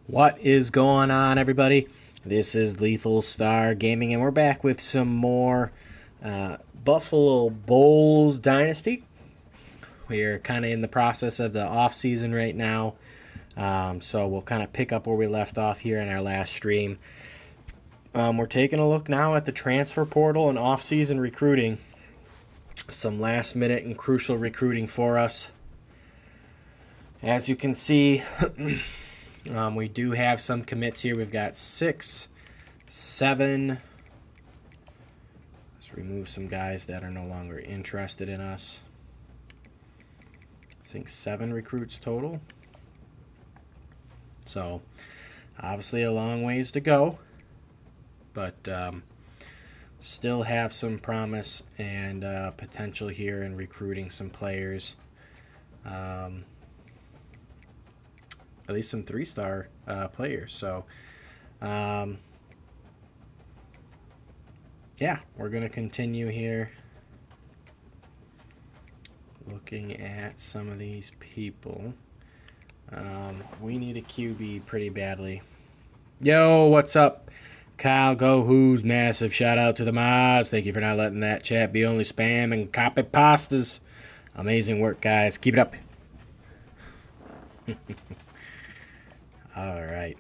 What is going on, everybody? This is LethalStarGaming, and we're back with some more Buffalo Bulls Dynasty. We're kind of in the process of the offseason right now, so we'll kind of pick up where we left off here in our last stream. We're taking a look now at the transfer portal and offseason recruiting. Some last-minute and crucial recruiting for us. As you can see, we do have some commits here. We've got 6, 7. Let's remove some guys that are no longer interested in us. I think 7 recruits total. So, obviously a long ways to go. But still have some promise and potential here in recruiting some players. At least some 3-star players. So, yeah, we're going to continue here looking at some of these people. We need a QB pretty badly. Yo, what's up? Kyle Go Who's massive shout out to the mods. Thank you for not letting that chat be only spam and copy pastas. Amazing work, guys. Keep it up. All right.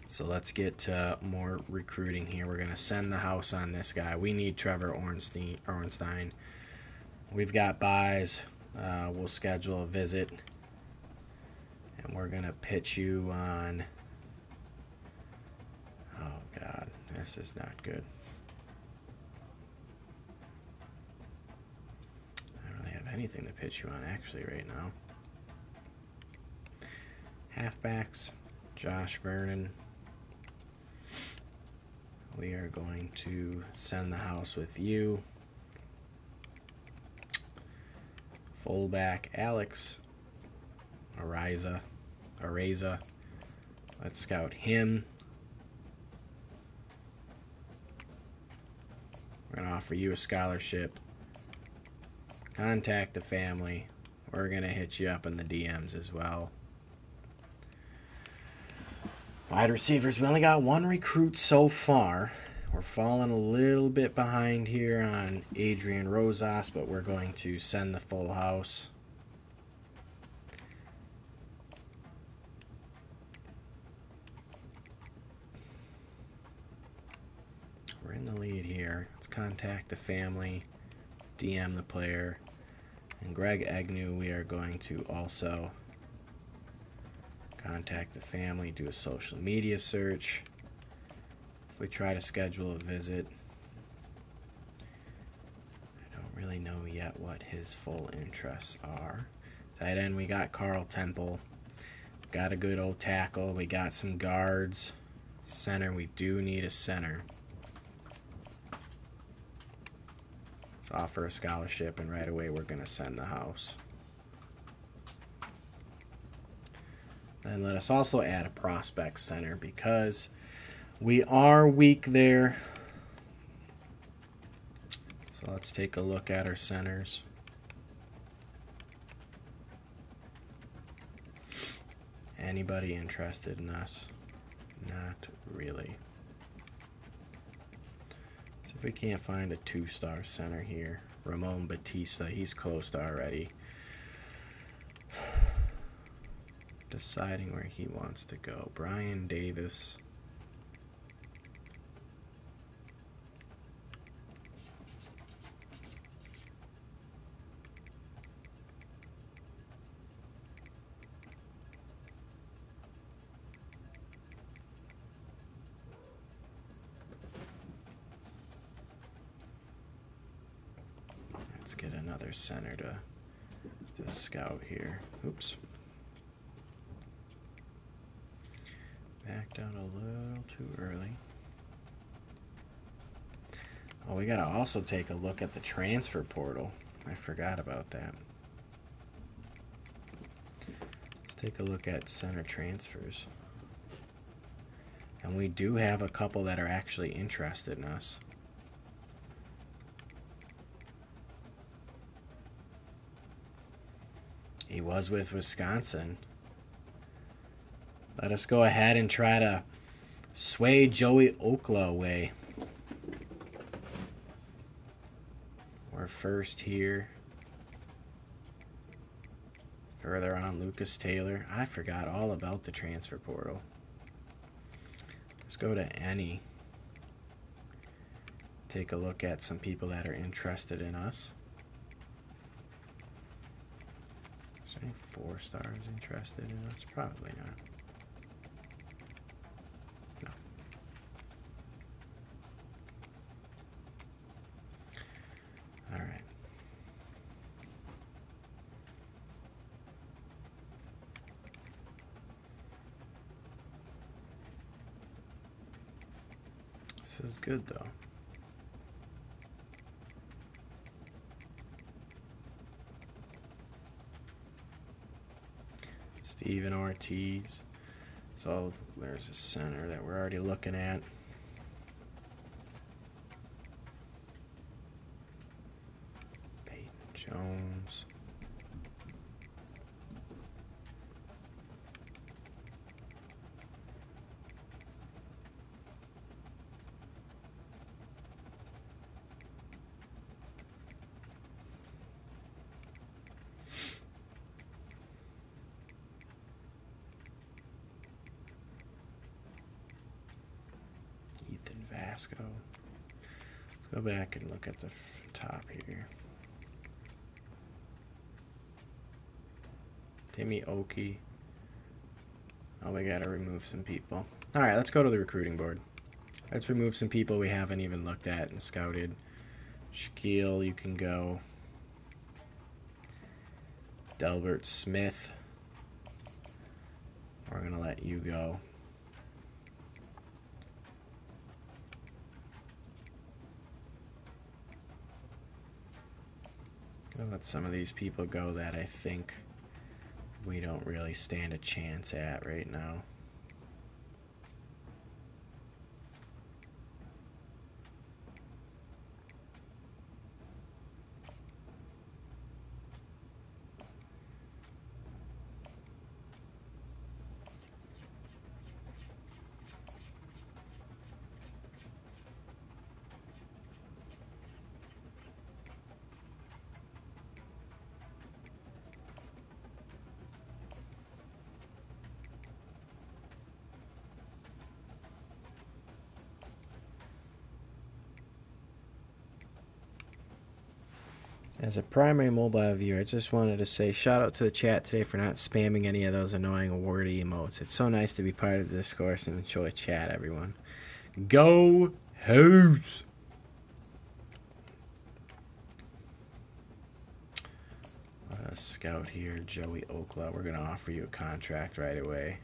So let's get more recruiting here. We're going to send the house on this guy. We need Trevor Ornstein. We've got buys. We'll schedule a visit. And we're going to pitch you on... Oh, God. This is not good. I don't really have anything to pitch you on, actually, right now. Halfbacks. Josh Vernon. We are going to send the house with you. Fullback Alex Ariza. Let's scout him. We're going to offer you a scholarship. Contact the family. We're going to hit you up in the DMs as well. Wide receivers, we only got 1 recruit so far. We're falling a little bit behind here on Adrian Rosas, but we're going to send the full house. We're in the lead here. Let's contact the family, DM the player, and Greg Agnew we are going to also contact the family, do a social media search. If we try to schedule a visit, I don't really know yet what his full interests are. Tight end, we got Carl Temple. Got a good old tackle. We got some guards. Center, we do need a center. Let's offer a scholarship, and right away we're going to send the house. And let us also add a prospect center because we are weak there. So let's take a look at our centers. Anybody interested in us? Not really. So if we can't find a 2-star center here. Ramon Batista, he's closed already. Deciding where he wants to go. Brian Davis. Let's get another center to scout here. Oops. Backed out a little too early. Oh, we gotta also take a look at the transfer portal. I forgot about that. Let's take a look at center transfers. And we do have a couple that are actually interested in us. He was with Wisconsin. Let us go ahead and try to sway Joey Okla away. We're first here. Further on, Lucas Taylor. I forgot all about the transfer portal. Let's go to any. Take a look at some people that are interested in us. Is there any 4 stars interested in us? Probably not. No. All right. This is good though. Steven Ortiz. So there's a center that we're already looking at. Peyton Jones. Vasco. Let's go back and look at the top here. Timmy Oki. Oh, we gotta remove some people. Alright, let's go to the recruiting board. Let's remove some people we haven't even looked at and scouted. Shaquille, you can go. Delbert Smith. We're gonna let you go. Gonna let some of these people go that I think we don't really stand a chance at right now. As a primary mobile viewer, I just wanted to say shout out to the chat today for not spamming any of those annoying wordy emotes. It's so nice to be part of the discourse and enjoy chat, everyone. Go Hoos! Let us scout here, Joey Okla. We're going to offer you a contract right away.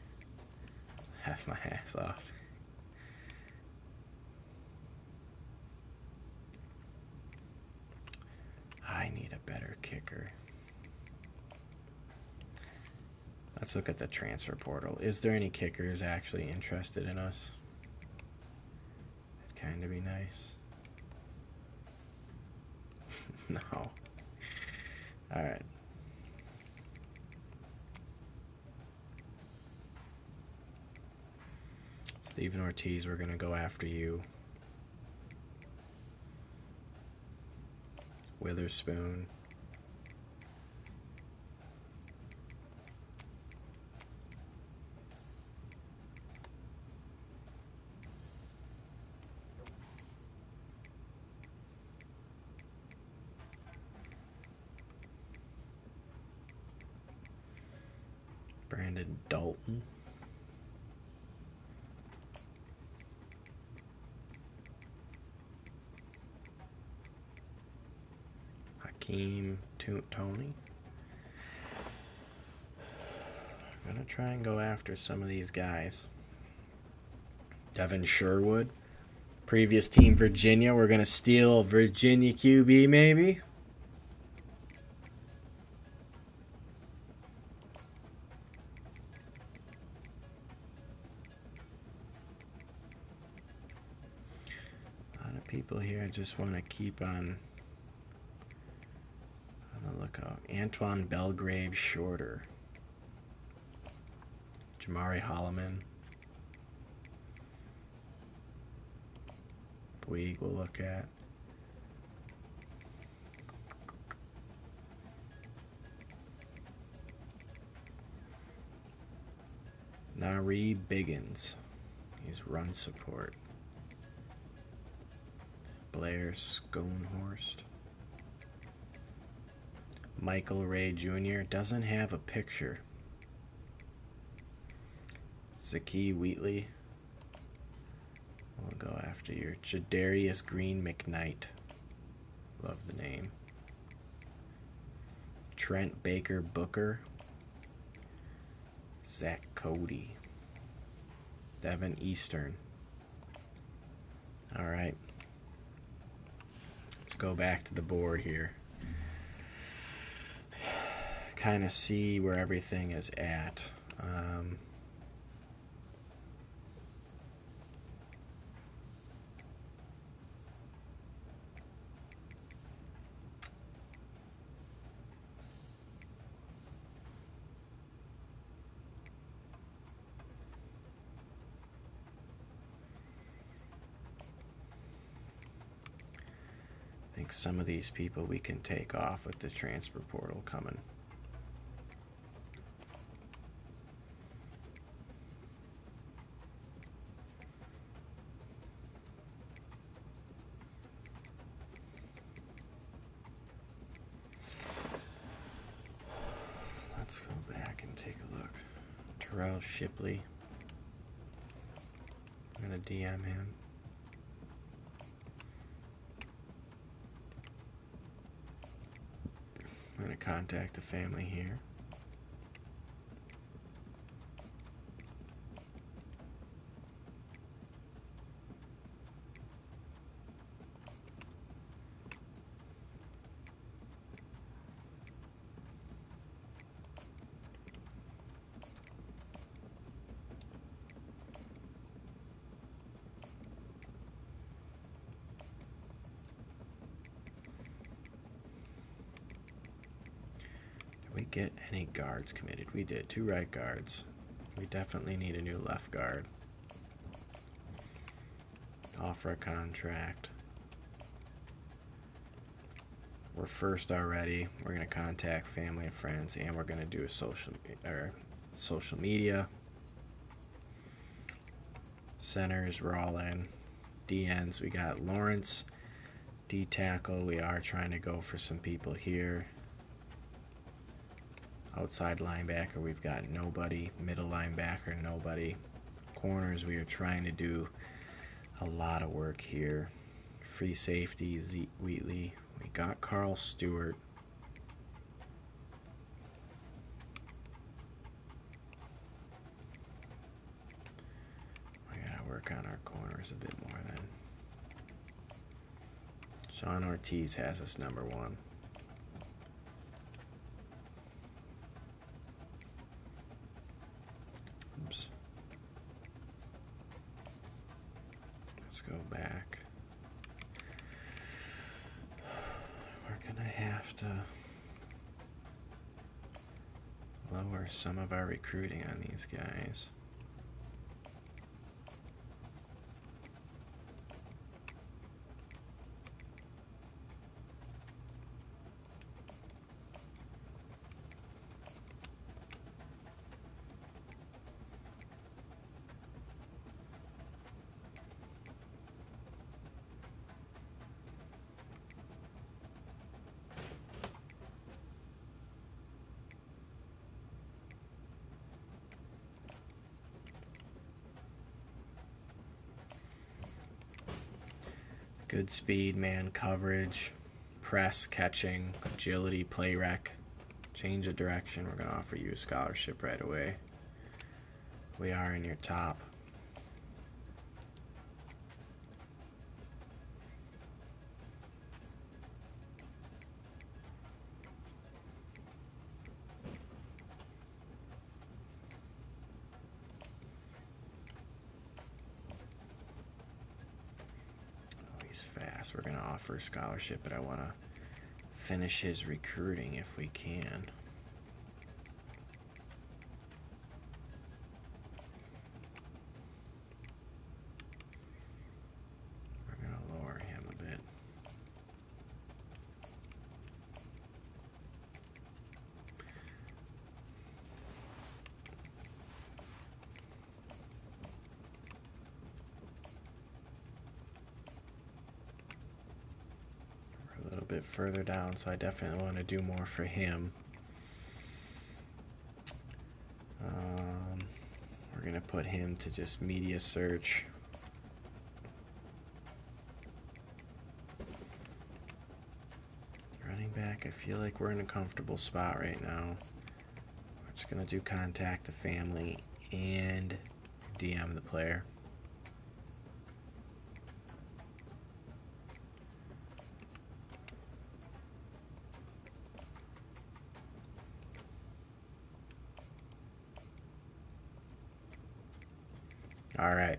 Half my ass off. I need a better kicker. Let's look at the transfer portal. Is there any kickers actually interested in us? That'd kind of be nice. No. Alright. Steven Ortiz, we're going to go after you. Witherspoon. Brandon Dalton. Hakeem Tony. I'm going to try and go after some of these guys. Devin Sherwood. Previous team Virginia. We're going to steal Virginia QB maybe. A lot of people here just want to keep on the lookout. Antoine Belgrave Shorter. Jamari Holloman. Bouygues we'll look at. Nari Biggins. He's run support. Blair Sconehorst. Michael Ray Jr. doesn't have a picture. Zaki Wheatley. We'll go after your Jadarius Green McKnight. Love the name. Trent Baker Booker. Zach Cody. Devin Eastern. Alright. Let's go back to the board here. Kind of see where everything is at. I think some of these people we can take off with the transfer portal coming. Let's go back and take a look. Terrell Shipley. I'm going to DM him. I'm going to contact the family here. We get any guards committed? We did. 2 right guards. We definitely need a new left guard. Offer a contract. We're first already. We're going to contact family and friends, and we're going to do a social media. Centers, we're all in. DNs, we got Lawrence. D tackle, we are trying to go for some people here. Outside linebacker, we've got nobody. Middle linebacker, nobody. Corners, we are trying to do a lot of work here. Free safety, Zeke Wheatley. We got Carl Stewart. We gotta work on our corners a bit more then. Sean Ortiz has us number 1. Oops. Let's go back. We're gonna have to lower some of our recruiting on these guys. Good speed, man coverage, press, catching, agility, play rec, change of direction. We're going to offer you a scholarship right away. We are in your top. Fast. We're going to offer a scholarship, but I want to finish his recruiting if we can. little bit further down, so I definitely want to do more for him. We're going to put him to just media search. Running back, I feel like we're in a comfortable spot right now. We're just going to do contact the family and DM the player. All right.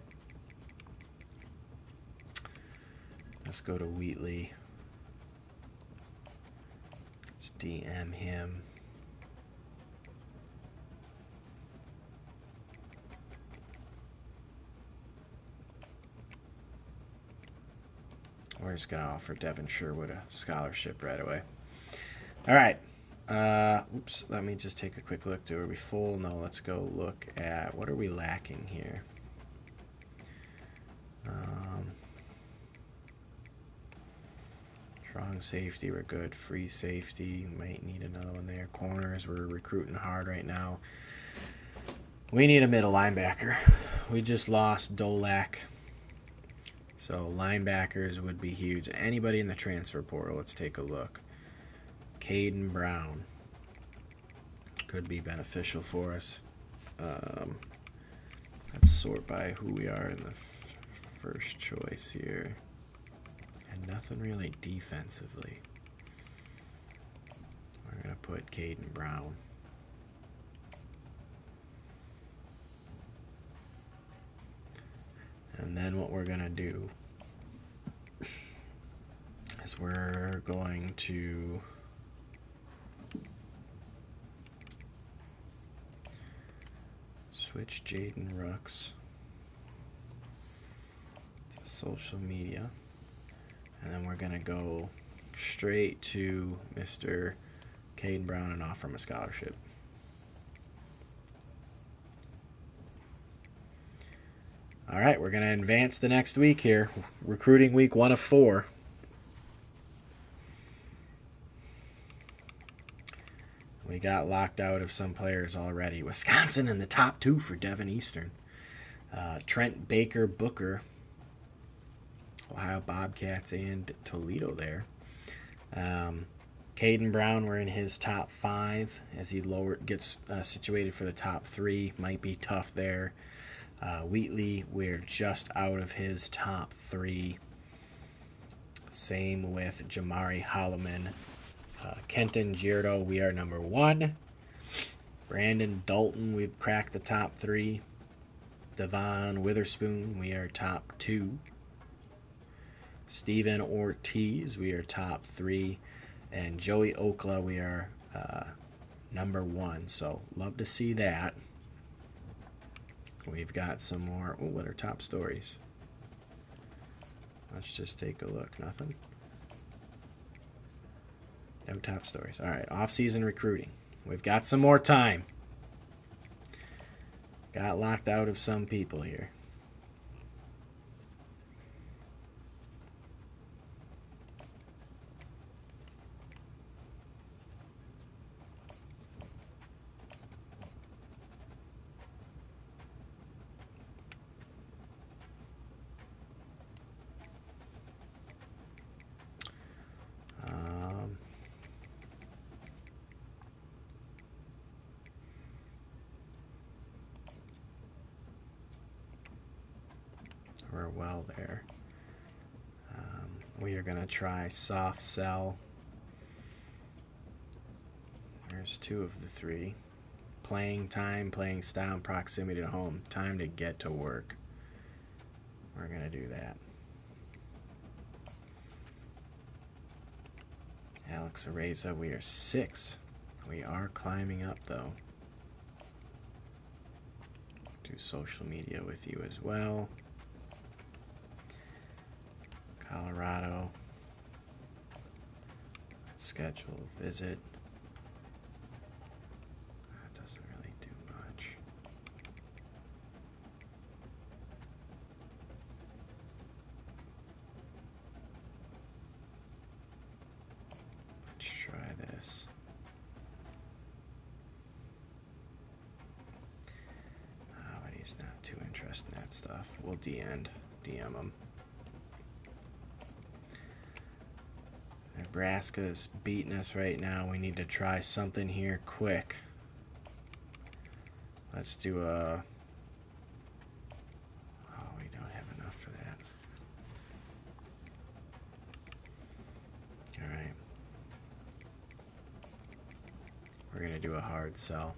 Let's go to Wheatley. Let's DM him. We're just going to offer Devin Sherwood a scholarship right away. All right. Oops, let me just take a quick look. Are we full? No, let's go look at what are we lacking here. Strong safety, we're good. Free safety, might need another one there. Corners, we're recruiting hard right now. We need a middle linebacker. We just lost Dolak. So linebackers would be huge. Anybody in the transfer portal, let's take a look. Caden Brown could be beneficial for us. Let's sort by who we are in the first choice here. And nothing really defensively. We're going to put Caden Brown. And then what we're going to do is we're going to switch Jaden Rooks to social media. And then we're going to go straight to Mr. Caden Brown and offer him a scholarship. All right, we're going to advance the next week here. Recruiting week 1 of 4. We got locked out of some players already. Wisconsin in the top 2 for Devin Eastern. Trent Baker Booker. Ohio Bobcats and Toledo there. Caden Brown, we're in his top 5 as he gets situated for the top 3. Might be tough there. Wheatley, we're just out of his top 3. Same with Jamari Holloman. Kenton Giardo, we are number 1. Brandon Dalton, we've cracked the top 3. Devon Witherspoon, we are top 2. Steven Ortiz, we are top 3. And Joey Okla, we are number 1. So, love to see that. We've got some more. Oh, what are top stories? Let's just take a look. Nothing? No top stories. All right, off-season recruiting. We've got some more time. Got locked out of some people here. We're well there. We are going to try soft sell. There's 2 of the 3. Playing time, playing style, and proximity to home. Time to get to work. We're going to do that. Alex Areza, we are 6. We are climbing up, though. Do social media with you as well. Colorado. Let's schedule a visit. That doesn't really do much. this. But he's not too interested in that stuff. We'll DM him. Nebraska's beating us right now. We need to try something here quick. Let's do a... Oh, we don't have enough for that. Alright. We're going to do a hard sell.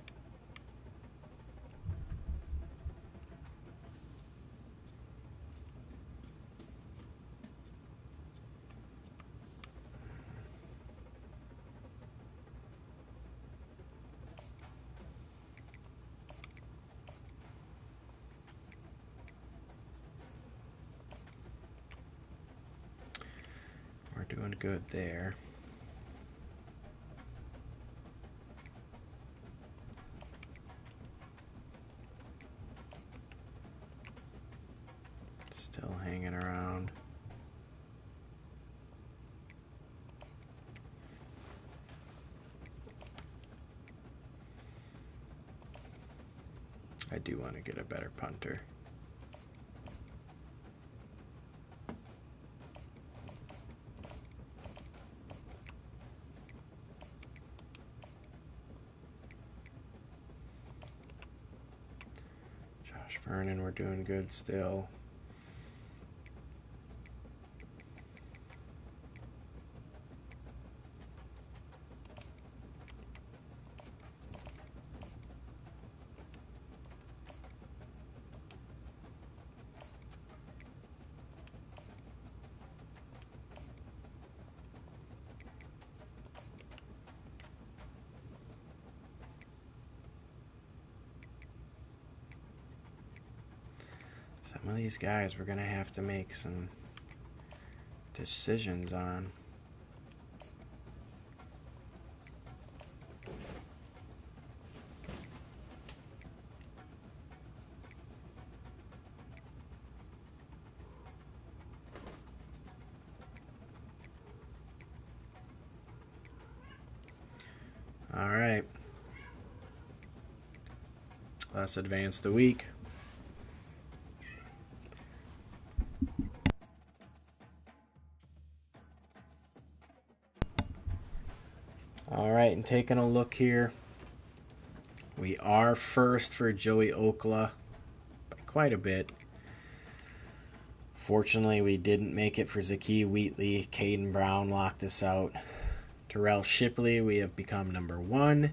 We're doing good there. Still hanging around. I do want to get a better punter. Josh Vernon, we're doing good still. Some of these guys we're going to have to make some decisions on. All right. Let's advance the week. All right, and taking a look here, we are first for Joey Okla by quite a bit. Fortunately, we didn't make it for Zakiya Wheatley. Caden Brown locked us out. Terrell Shipley, we have become number 1.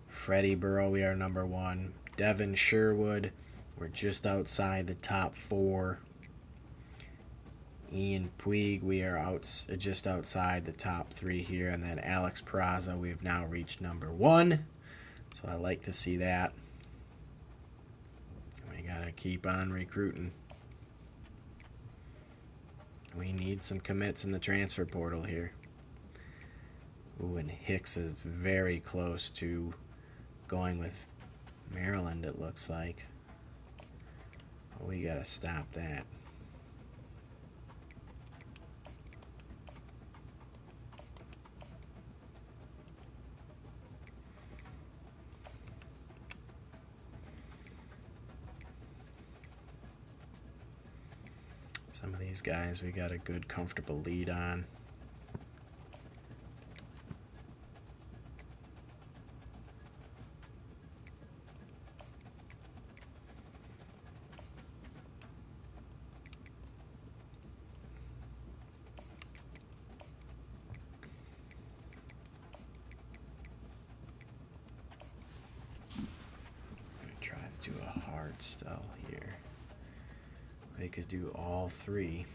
Freddie Burrow, we are number 1. Devin Sherwood, we're just outside the top 4. Ian Puig, we are just outside the top 3 here. And then Alex Peraza, we have now reached number 1. So I like to see that. We got to keep on recruiting. We need some commits in the transfer portal here. Ooh, and Hicks is very close to going with Maryland, it looks like. We got to stop that. Some of these guys we got a good, comfortable lead on. Try to do a hard sell here. They could do all 3.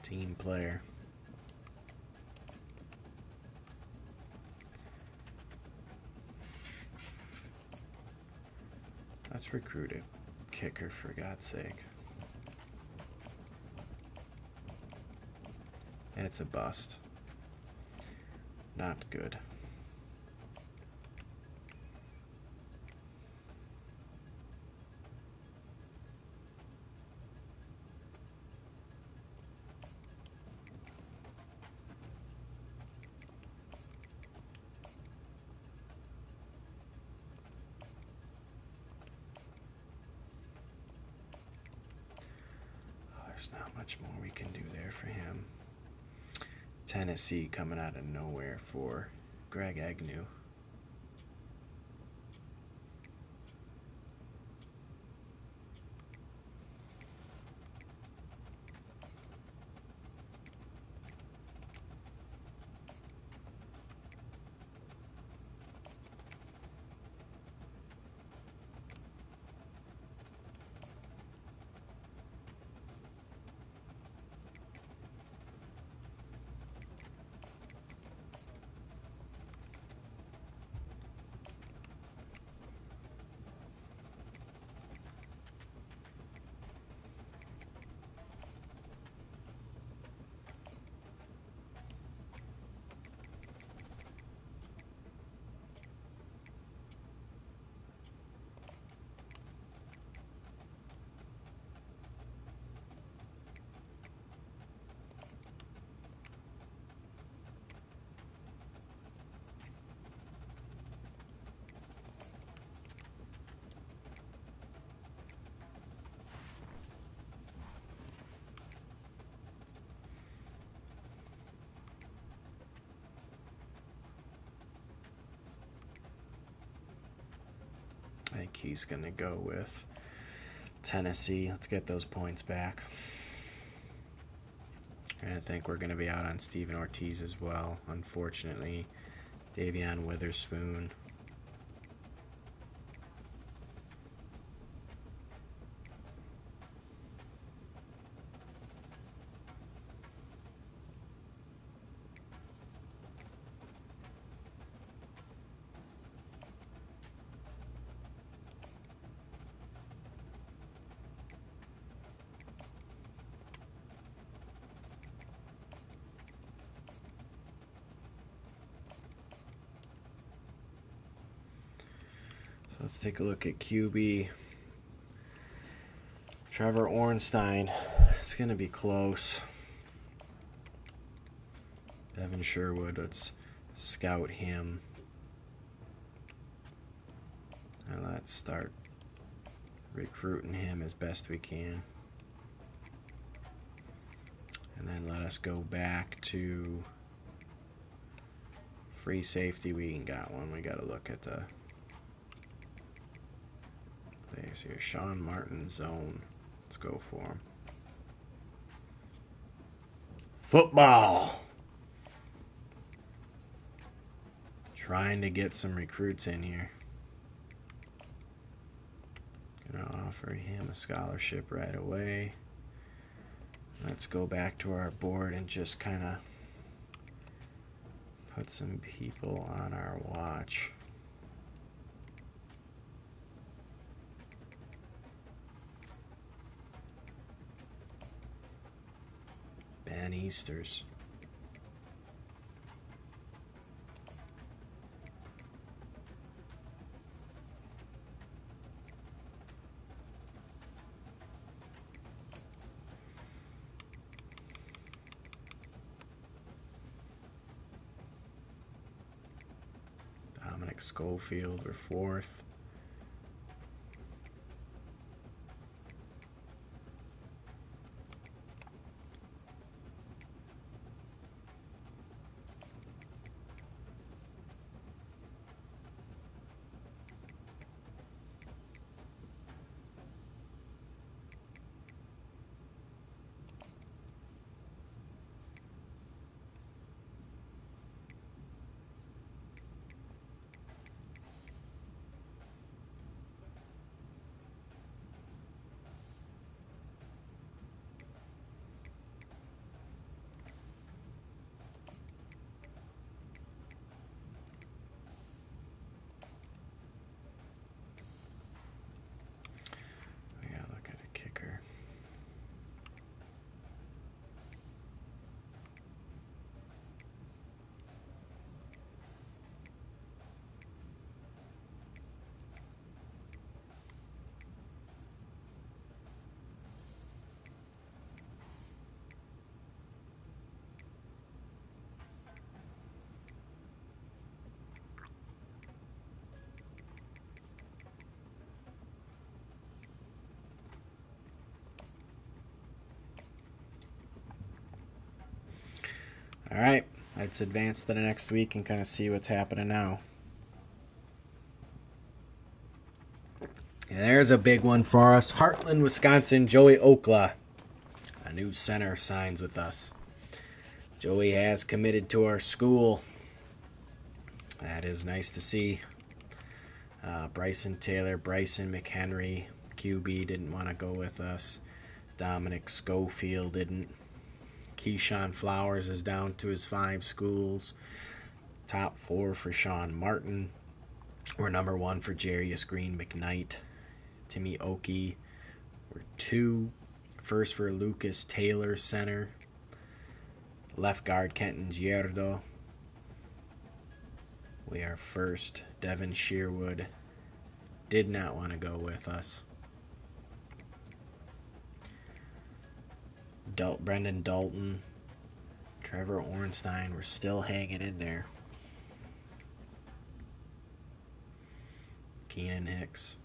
Team player. Let's recruit a kicker for God's sake. It's a bust. Not good. There's not much more we can do there for him. Tennessee coming out of nowhere for Greg Agnew. I think he's going to go with Tennessee. Let's get those points back. And I think we're going to be out on Steven Ortiz as well, unfortunately. Davion Witherspoon. Let's take a look at QB. Trevor Ornstein. It's going to be close. Devin Sherwood. Let's scout him. And let's start recruiting him as best we can. And then let us go back to free safety. We ain't got one. We got to look at the... There's your Sean Martin zone. Let's go for him. Football. Trying to get some recruits in here. Gonna offer him a scholarship right away. Let's go back to our board and just kind of put some people on our watch. Ben Easters. Dominic Schofield, we're fourth. right, let's advance to the next week and kind of see what's happening now. And there's a big one for us. Heartland, Wisconsin, Joey Okla. A new center signs with us. Joey has committed to our school. That is nice to see. Bryson Taylor, Bryson McHenry, QB didn't want to go with us. Dominic Schofield didn't. Keyshawn Flowers is down to his 5 schools. Top 4 for Sean Martin. We're number 1 for Jarius Green McKnight. Timmy Oki. We're 2. First for Lucas Taylor, center. Left guard Kenton Giardo. We are first. Devin Shearwood did not want to go with us. Brendan Dalton. Trevor Ornstein. We're still hanging in there. Keenan Hicks.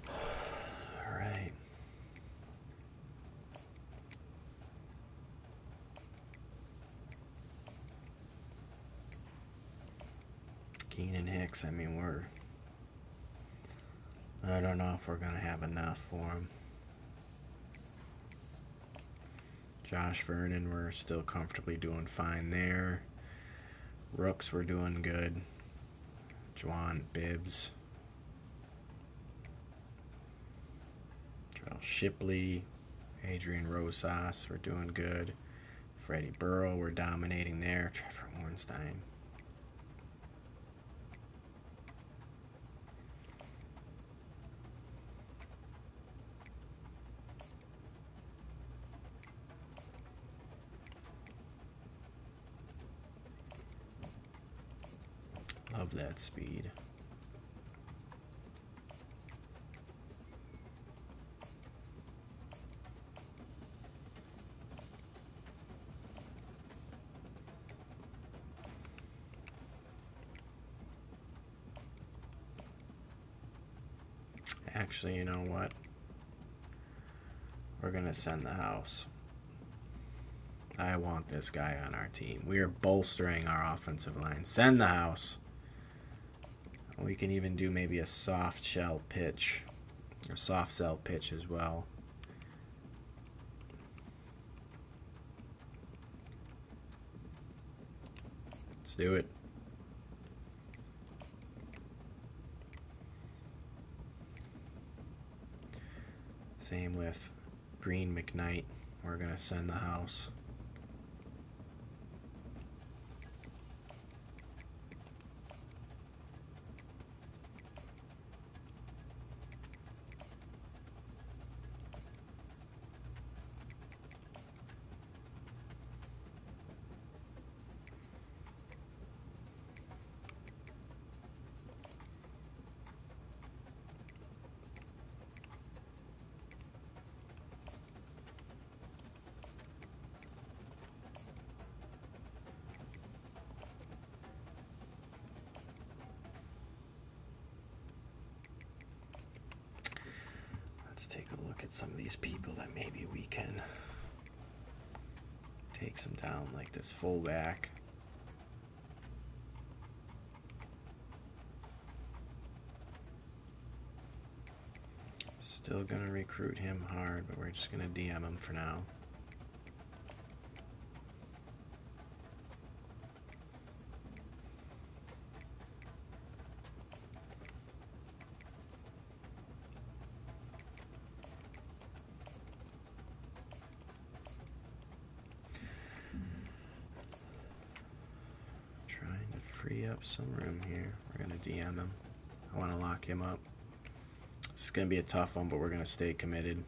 All right. Keenan Hicks, I mean, I don't know if we're going to have enough for him. Josh Vernon, we're still comfortably doing fine there. Rooks, we're doing good. Juwan Bibbs. Charles Shipley. Adrian Rosas, we're doing good. Freddie Burrow, we're dominating there. Trevor Ornstein. Love that speed. Actually, you know what? We're going to send the house. I want this guy on our team. We are bolstering our offensive line. Send the house. We can even do maybe a soft shell pitch. Or soft cell pitch as well. Let's do it. Same with Green McKnight. We're going to send the house. Let's take a look at some of these people that maybe we can take some down, like this fullback. Still gonna recruit him hard, but we're just gonna DM him for now. Free up some room here. We're going to DM him. I want to lock him up. It's going to be a tough one, but we're going to stay committed.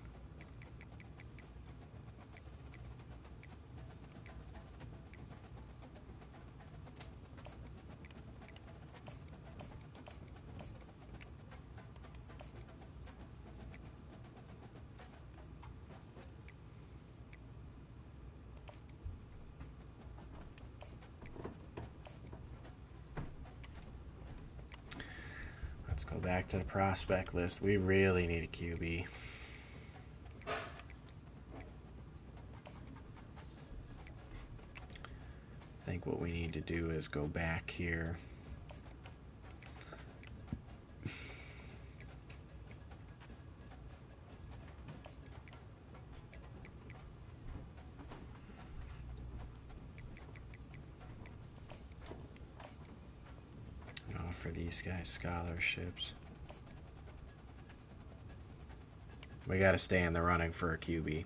Let's go back to the prospect list. We really need a QB. need to do is go back here. For these guys scholarships. We got to stay in the running for a QB.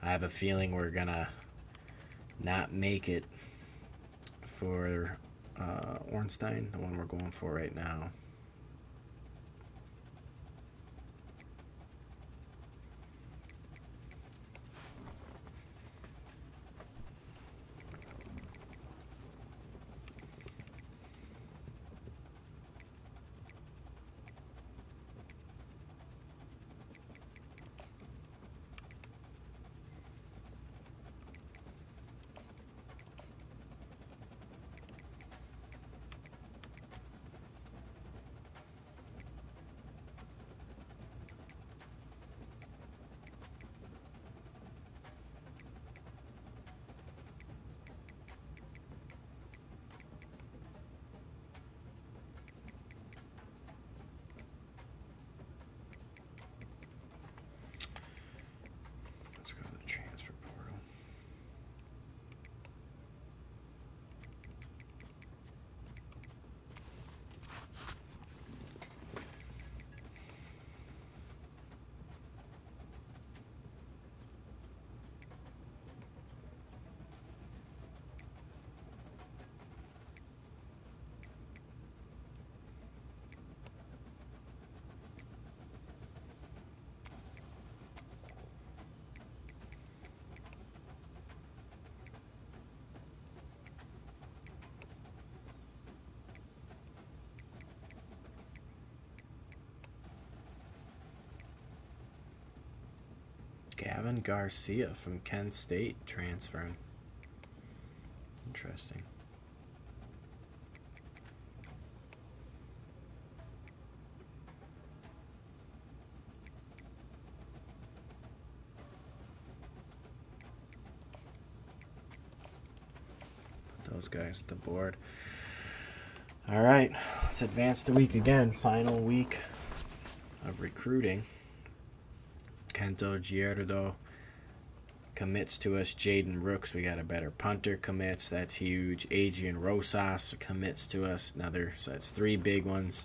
I have a feeling we're gonna not make it for Ornstein, the one we're going for right now. Let's go to the transfer portal. Gavin Garcia from Kent State transferring. Interesting. Put those guys at the board. All right, let's advance the week again. Final week of recruiting. Kento Giardo commits to us. Jaden Rooks, we got a better punter commits. That's huge. Adrian Rosas commits to us. So that's 3 big ones.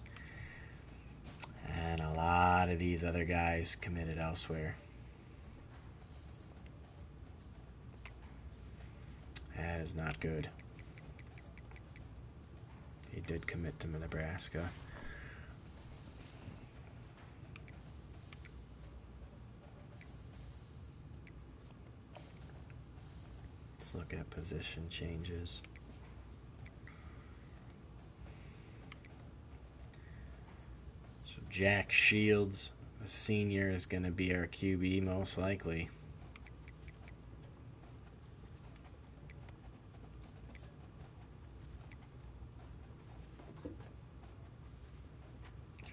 And a lot of these other guys committed elsewhere. That is not good. He did commit to Nebraska. Let's look at position changes. So Jack Shields, a senior, is going to be our QB most likely.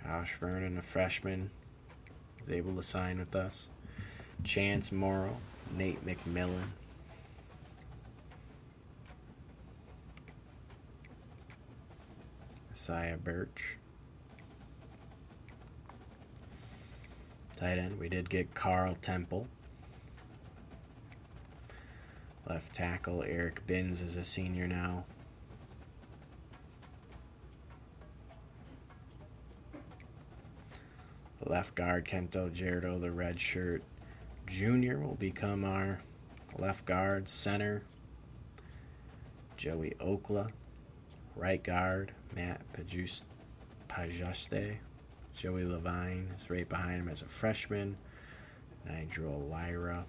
Josh Vernon, a freshman, is able to sign with us. Chance Morrow, Nate McMillan. Isaiah Birch. Tight end, we did get Carl Temple. Left tackle, Eric Binns is a senior now. Left guard, Kento Giardo, the red shirt junior, will become our left guard. Center, Joey Okla. Right guard, Matt Pajuste. Joey Levine is right behind him as a freshman. Nigel Lyra.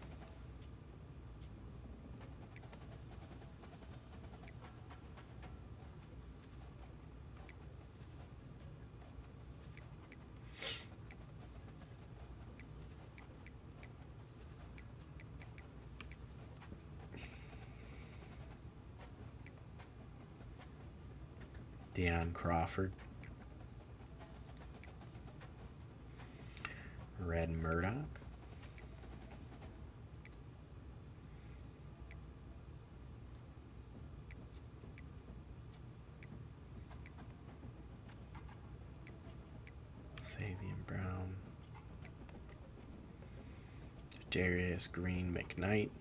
Deion Crawford. Red Murdoch. Fabian Brown. Darius Green McKnight.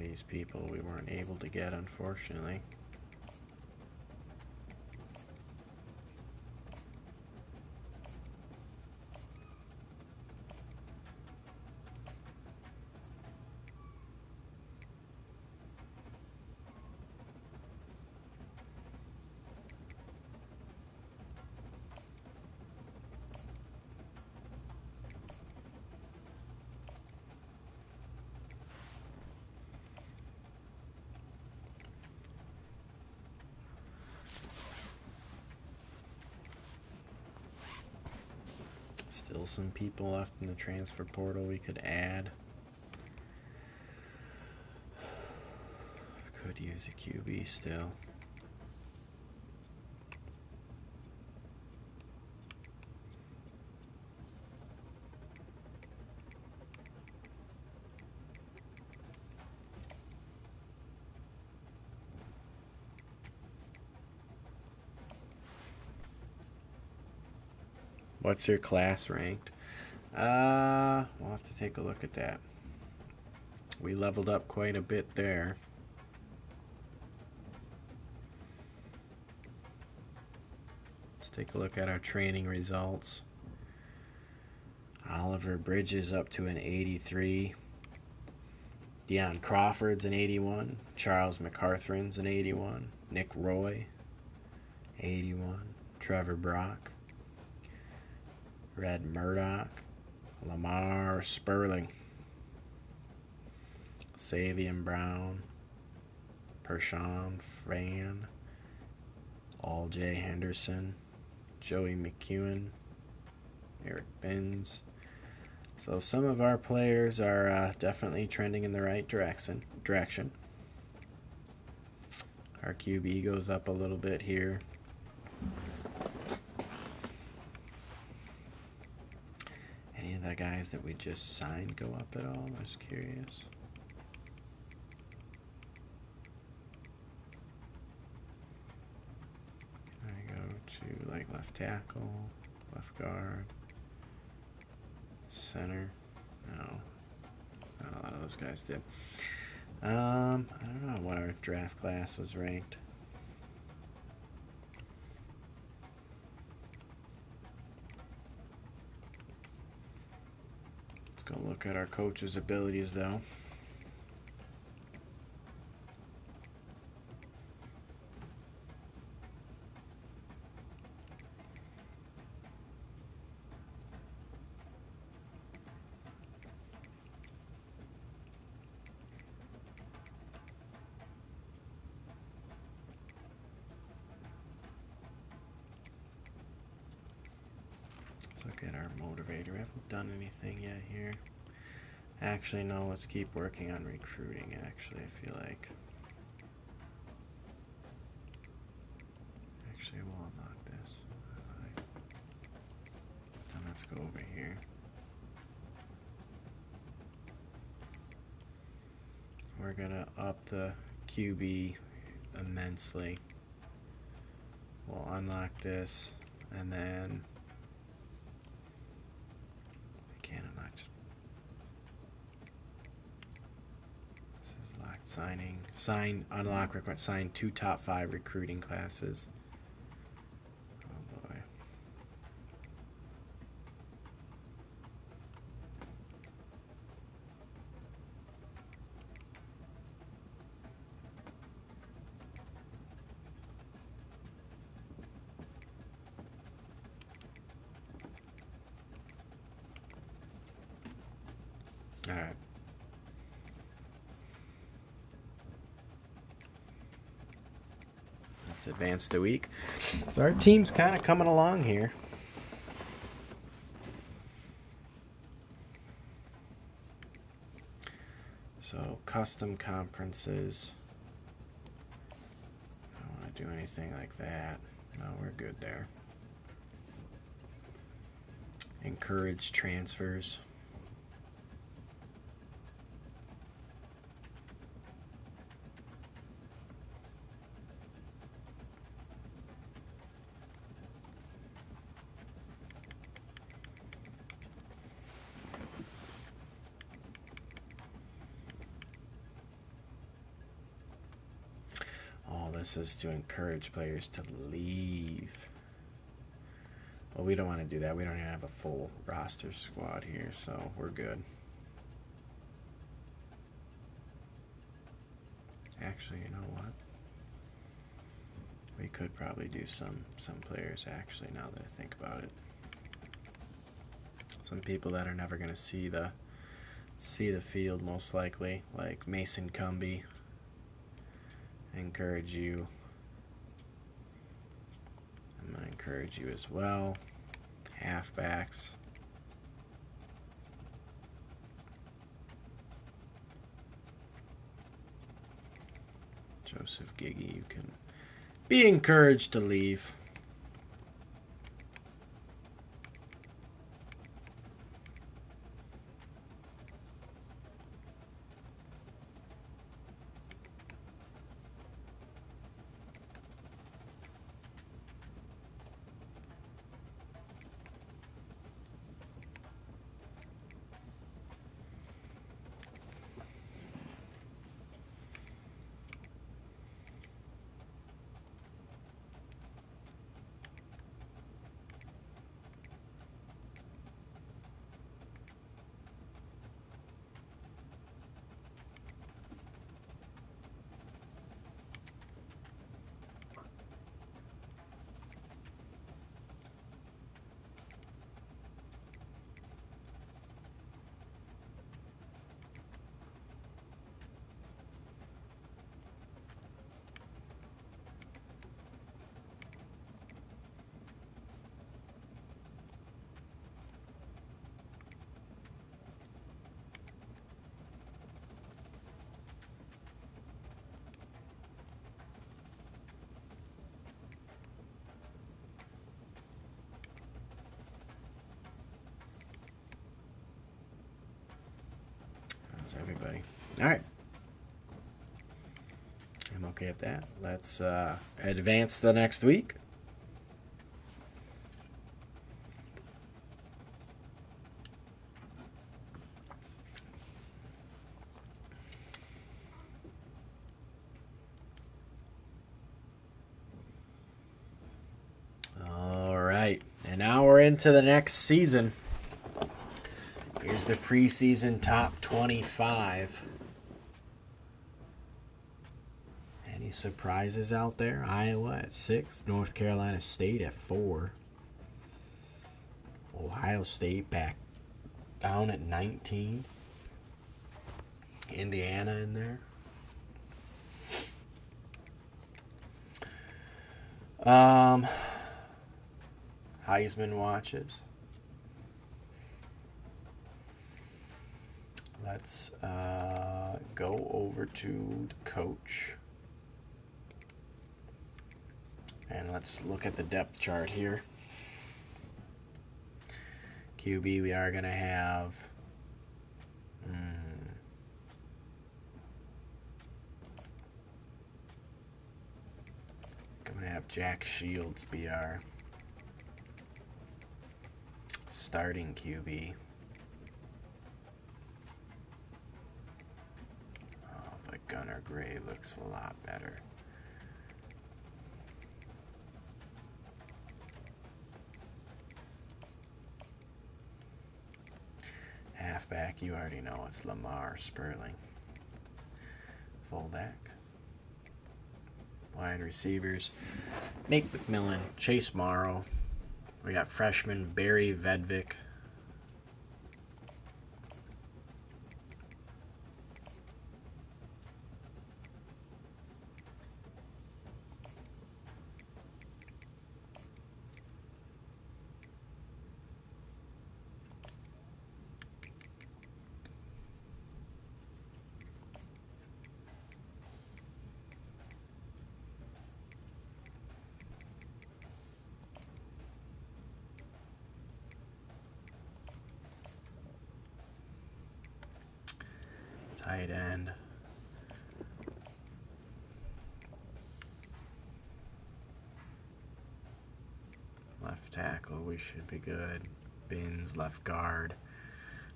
These people we weren't able to get, unfortunately. Still some people left in the transfer portal we could add. Could use a QB still. What's your class ranked? We'll have to take a look at that. We leveled up quite a bit there. Let's take a look at our training results. Oliver Bridges up to an 83. Deion Crawford's an 81. Charles McCarthrin's an 81. Nick Roy, 81. Trevor Brock. Red Murdoch. Lamar Sperling. Savion Brown. Pershawn Fran. All-J Henderson. Joey McEwen. Eric Benz. So some of our players are definitely trending in the right direction. Our QB goes up a little bit here. Any of the guys that we just signed go up at all? I was curious. Can I go to like left tackle, left guard, center? No, not a lot of those guys did. I don't know what our draft class was ranked. Let's go look at our coach's abilities, though. Let's look at our motivator. We haven't done anything yet here. Actually, no, let's keep working on recruiting, actually, I feel like. Actually, we'll unlock this. Then let's go over here. We're going to up the QB immensely. We'll unlock this, and then I can't unlock. This is locked signing. Unlock request. Sign 2 top 5 recruiting classes. Oh boy. All right. Let's advance the week. So our team's kind of coming along here. custom conferences. I don't want to do anything like that. No, we're good there. Encourage transfers. All this is to encourage players to leave. Well, we don't want to do that. We don't even have a full roster squad here, so we're good. Actually, you know what? We could probably do some players, actually, now that I think about it. Some people that are never going to see the field, most likely, like Mason Cumbie. I encourage you. I'm going to encourage you as well. Halfbacks. Joseph Giggy, you can be encouraged to leave. Everybody. All right. I'm okay at that. Let's advance the next week. All right. And now we're into the next season. Here's the preseason top 25. Any surprises out there? Iowa at 6, North Carolina State at 4, Ohio State back down at 19, Indiana in there. Heisman watches. Let's go over to the coach. And let's look at the depth chart here. QB, we are going to have... I'm going to have Jack Shields be our starting QB. Oh, but Gunnar Gray looks a lot better. Halfback, you already know it's Lamar Sperling. Fullback. Wide receivers, Nate McMillan, Chase Morrow. We got freshman Barry Vedvik. Tight end. Left tackle, we should be good. Binns, left guard.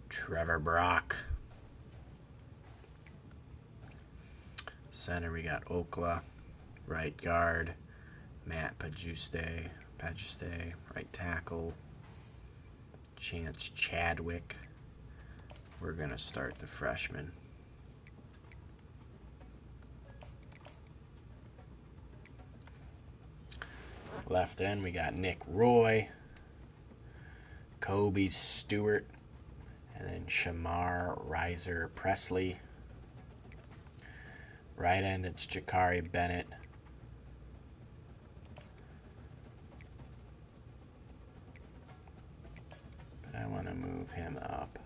Trevor Brock. Center, we got Okla. Right guard. Matt Pajuste. Right tackle. Chance Chadwick. We're going to start the freshman. Left end, we got Nick Roy, Kobe Stewart, and then Shamar Riser Presley. Right end, it's Jakari Bennett. But I want to move him up.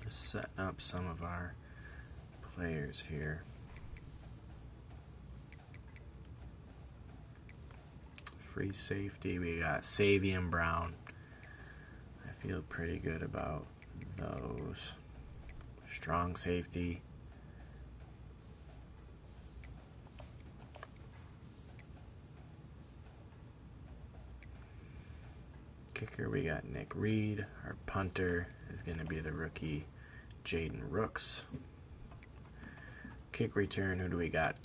Just setting up some of our players here. Free safety, we got Savion Brown. I feel pretty good about those. Strong safety. Kicker, we got Nick Reed. Our punter is going to be the rookie Jaden Rooks. Kick return, who do we got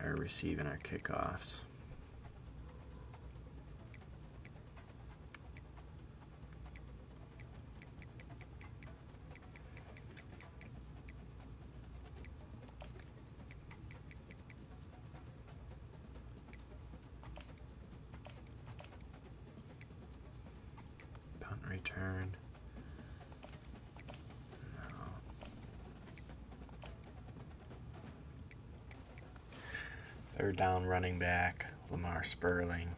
receiving our kickoffs? Punt return. Third down running back, Lamar Sperling.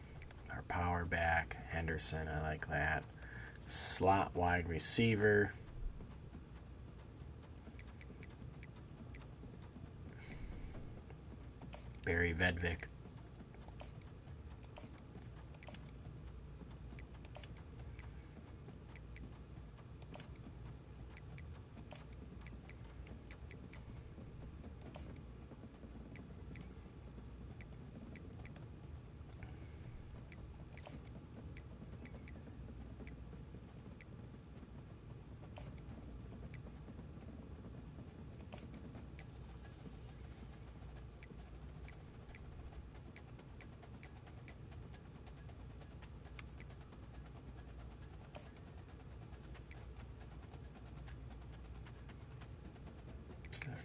Our power back, Henderson, I like that. Slot wide receiver. Barry Vedvik.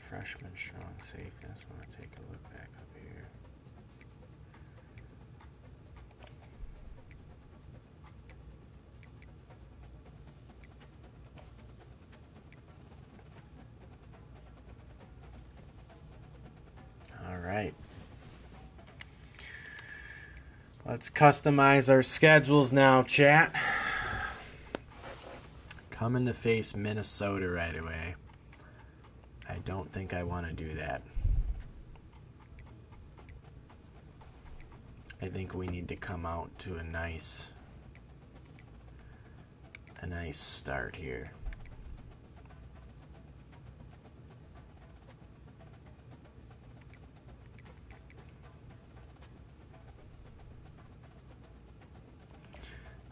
Freshman strong safety. I just want to take a look back up here. All right. Let's customize our schedules now, chat. Coming to face Minnesota right away. I don't think I want to do that. I think we need to come out to a nice start here.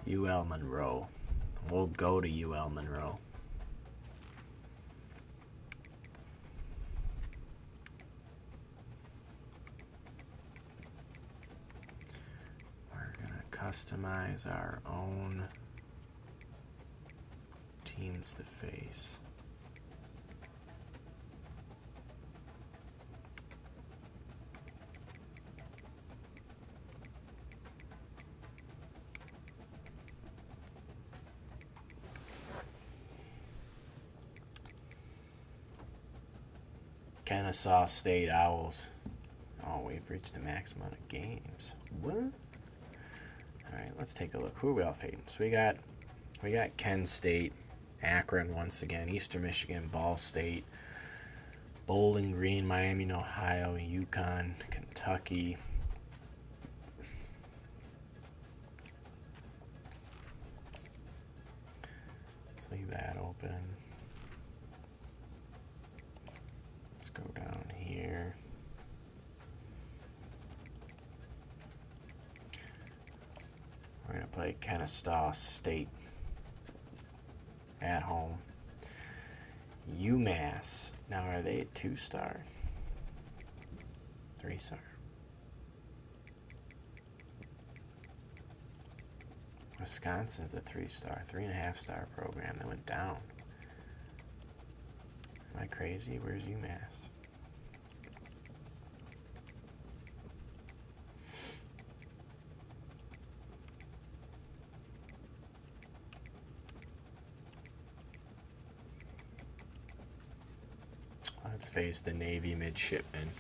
UL Monroe. We'll go to UL Monroe. We're going to customize our own teams to face. Kennesaw State Owls. Oh, we've reached the max amount of games. What? Alright, let's take a look. Who are we all fading? So we got Penn State, Akron once again, Eastern Michigan, Ball State, Bowling Green, Miami, Ohio, UConn, Kentucky. Let's leave that open. Let's go down here. We're going to play Kennesaw State at home. UMass. Now, are they a 2-star? 3-star. Wisconsin's a 3-star, 3.5-star program that went down. Am I crazy? Where's UMass? Let's face the Navy midshipmen.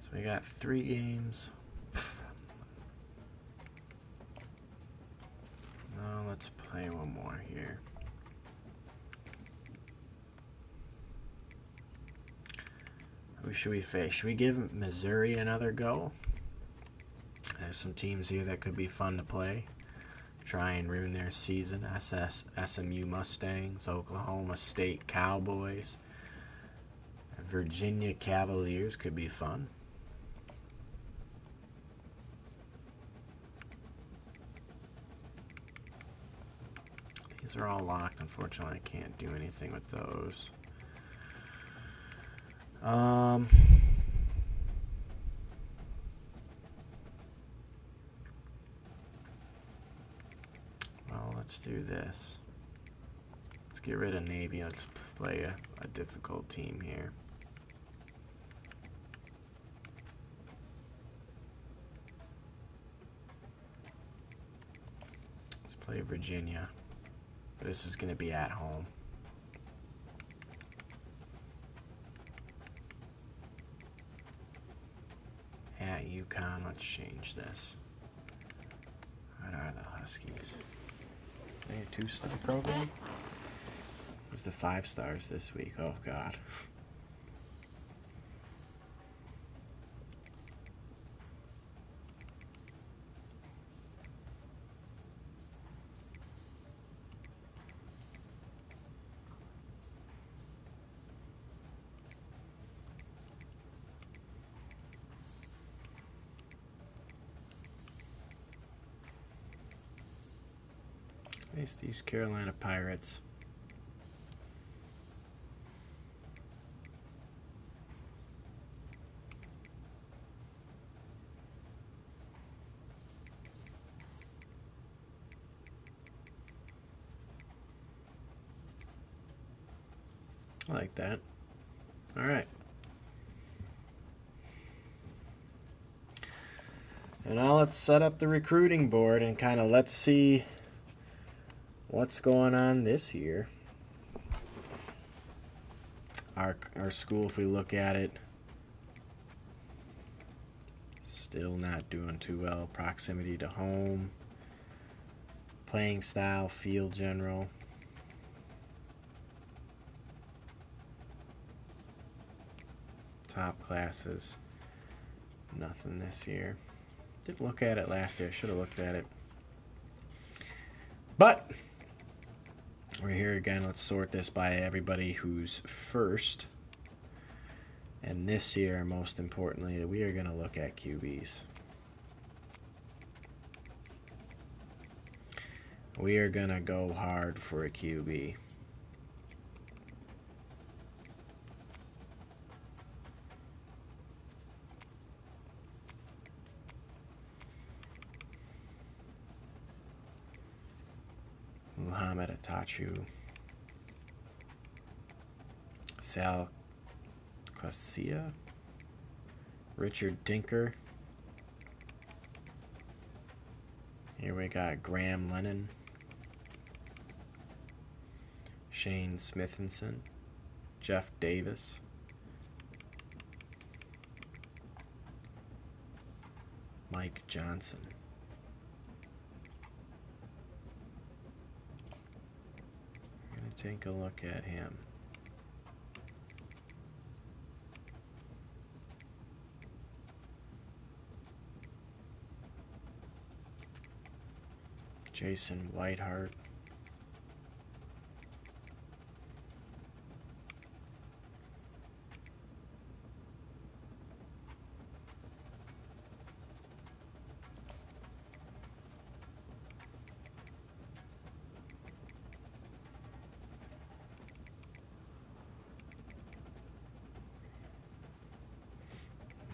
So we got 3 games. Now let's play one more here. Who should we face? Should we give Missouri another go? There's some teams here that could be fun to play. Try and ruin their season. SMU Mustangs, Oklahoma State Cowboys, Virginia Cavaliers could be fun. These are all locked. Unfortunately, I can't do anything with those. Well, let's do this. Let's get rid of Navy. Let's play a difficult team here. Let's play Virginia. This is going to be at home. At UConn, let's change this. What are the Huskies? Are they a 2-star program? Who's the 5 stars this week? Oh, God. Face these Carolina Pirates. I like that. All right. And now let's set up the recruiting board and kind of let's see what's going on this year. Our school, if we look at it, still not doing too well. Proximity to home, playing style, field general. Top classes, nothing this year. Didn't look at it last year. Should have looked at it. But We're here again. Let's sort this by everybody who's first. And this year, most importantly, we are going to look at QBs. We are going to go hard for a QB. Muhammad Atachu. Sal Quasia. Richard Dinker. Here we got Graham Lennon. Shane Smithinson. Jeff Davis. Mike Johnson. We're going to take a look at him. Jason Whiteheart.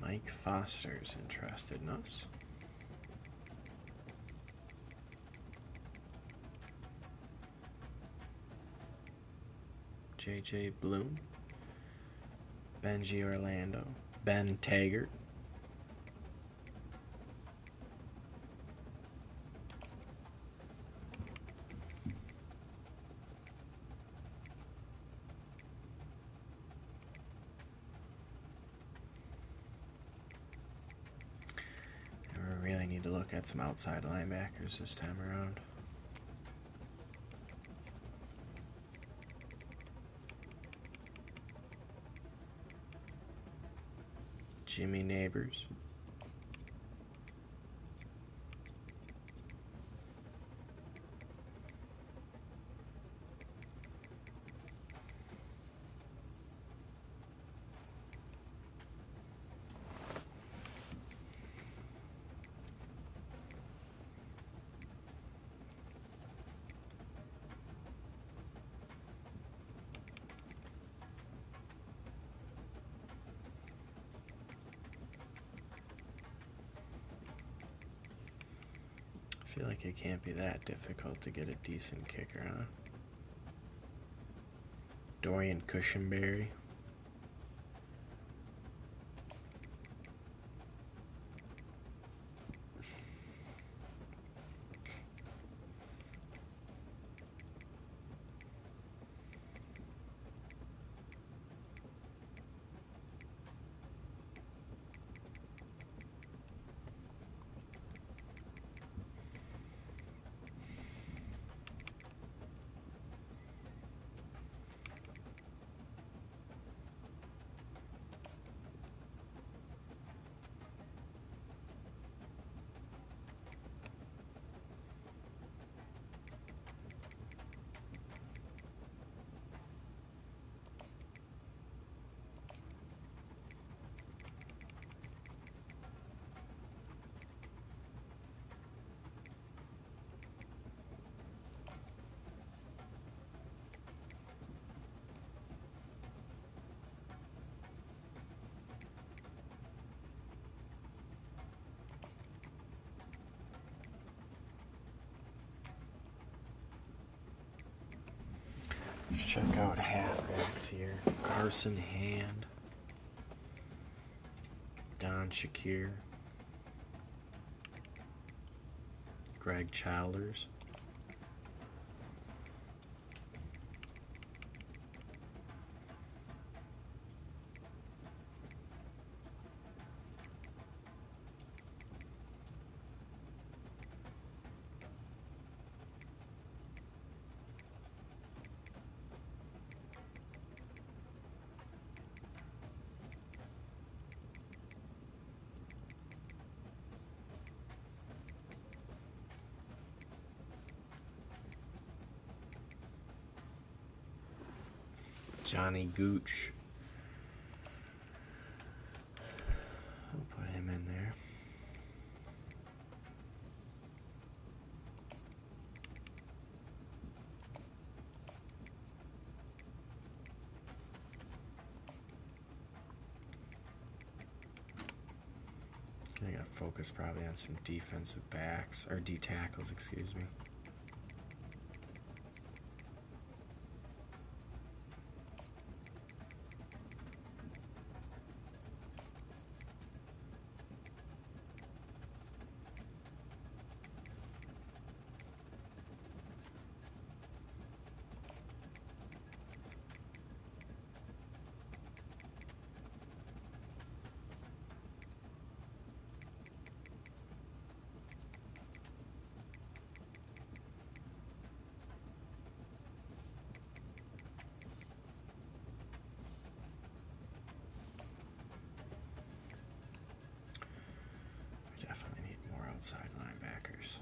Mike Foster's interested in us. JJ Bloom. Benji Orlando. Ben Taggart. And we really need to look at some outside linebackers this time around. Jimmy Neighbors. I feel like it can't be that difficult to get a decent kicker, huh? Dorian Cushenberry. Let's check out halfbacks here. Carson Hand. Don Shakir. Greg Childers. Johnny Gooch. I'll put him in there. I gotta focus probably on some defensive backs, or D tackles, excuse me. Definitely need more outside linebackers.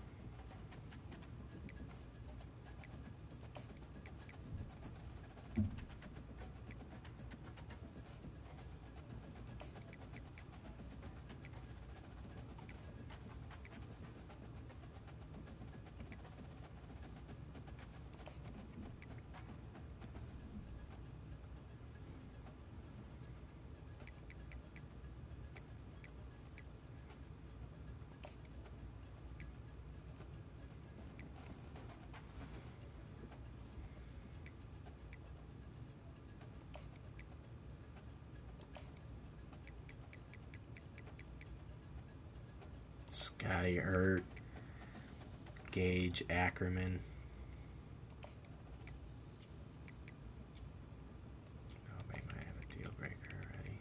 Scotty Hurt, Gage Ackerman. Oh, they might have a deal breaker already.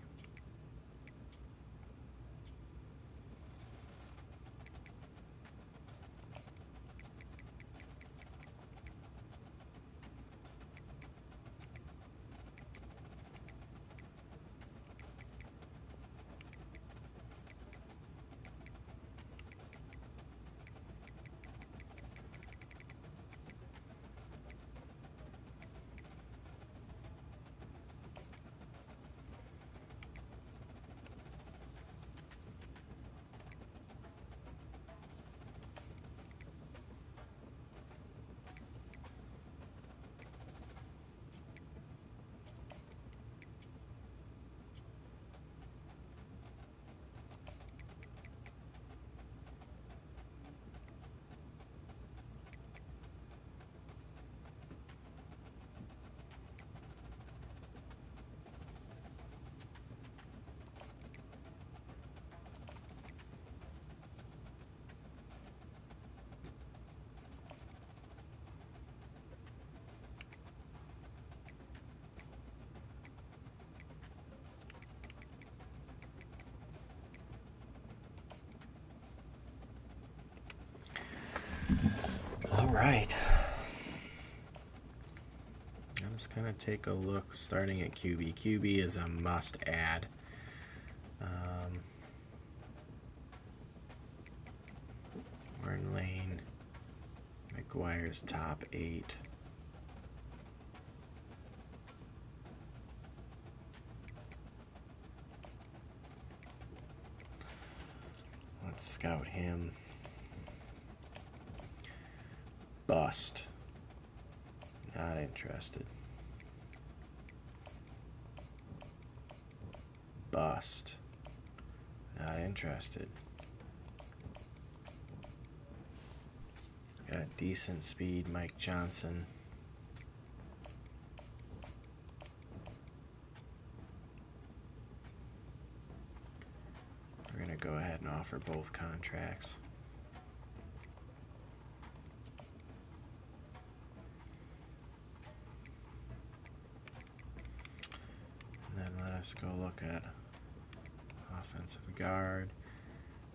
All right. I'm just gonna take a look starting at QB. QB is a must-add. Warren Lane, McGuire's top 8. Let's scout him. Bust. Not interested. Bust. Not interested. Got decent speed, Mike Johnson. We're going to go ahead and offer both contracts. And then let us go look at offensive guard,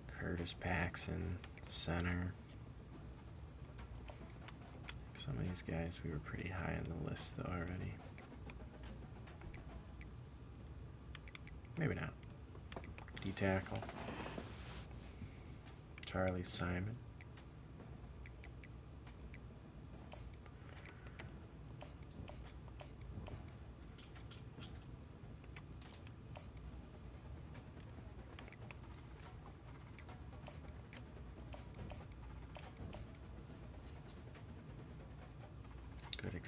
Curtis Paxson, center. Some of these guys we were pretty high on the list though already. Maybe not. D tackle, Charlie Simon.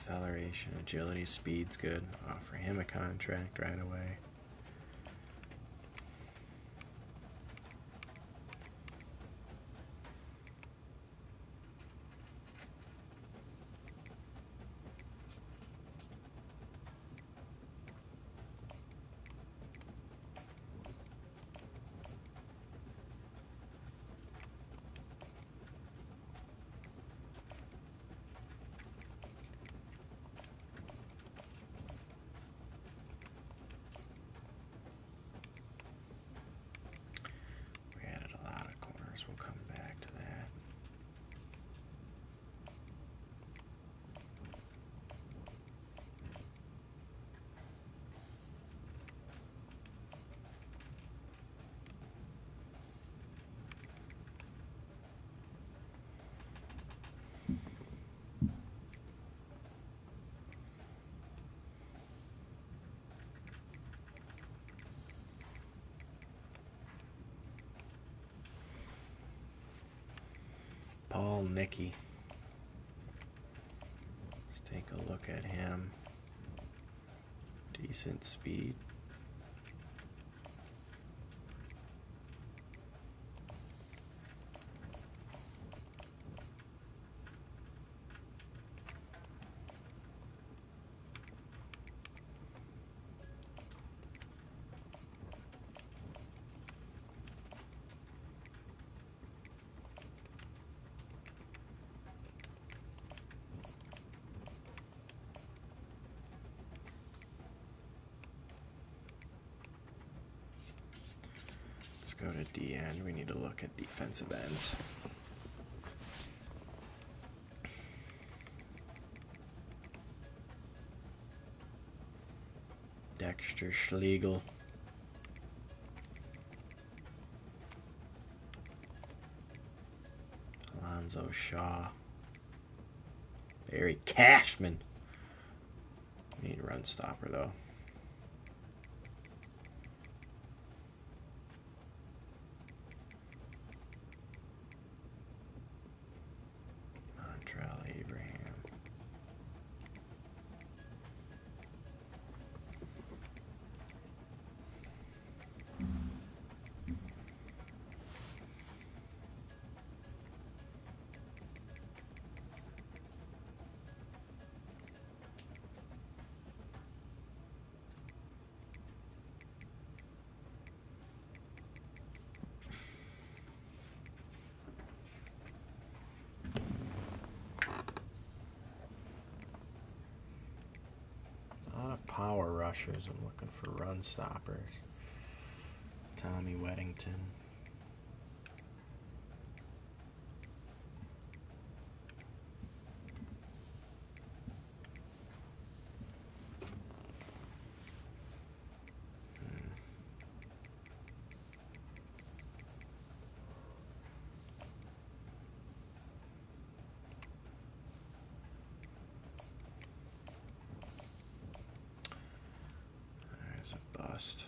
Acceleration, agility, speed's good. Offer him a contract right away. We'll come back to that. Paul Nicky. Let's take a look at him. Decent speed. Let's go to D end. We need to look at defensive ends. Dexter Schlegel. Alonzo Shaw. Barry Cashman. We need a run stopper though. Power rushers. I'm looking for run stoppers. Tommy Weddington. Bust.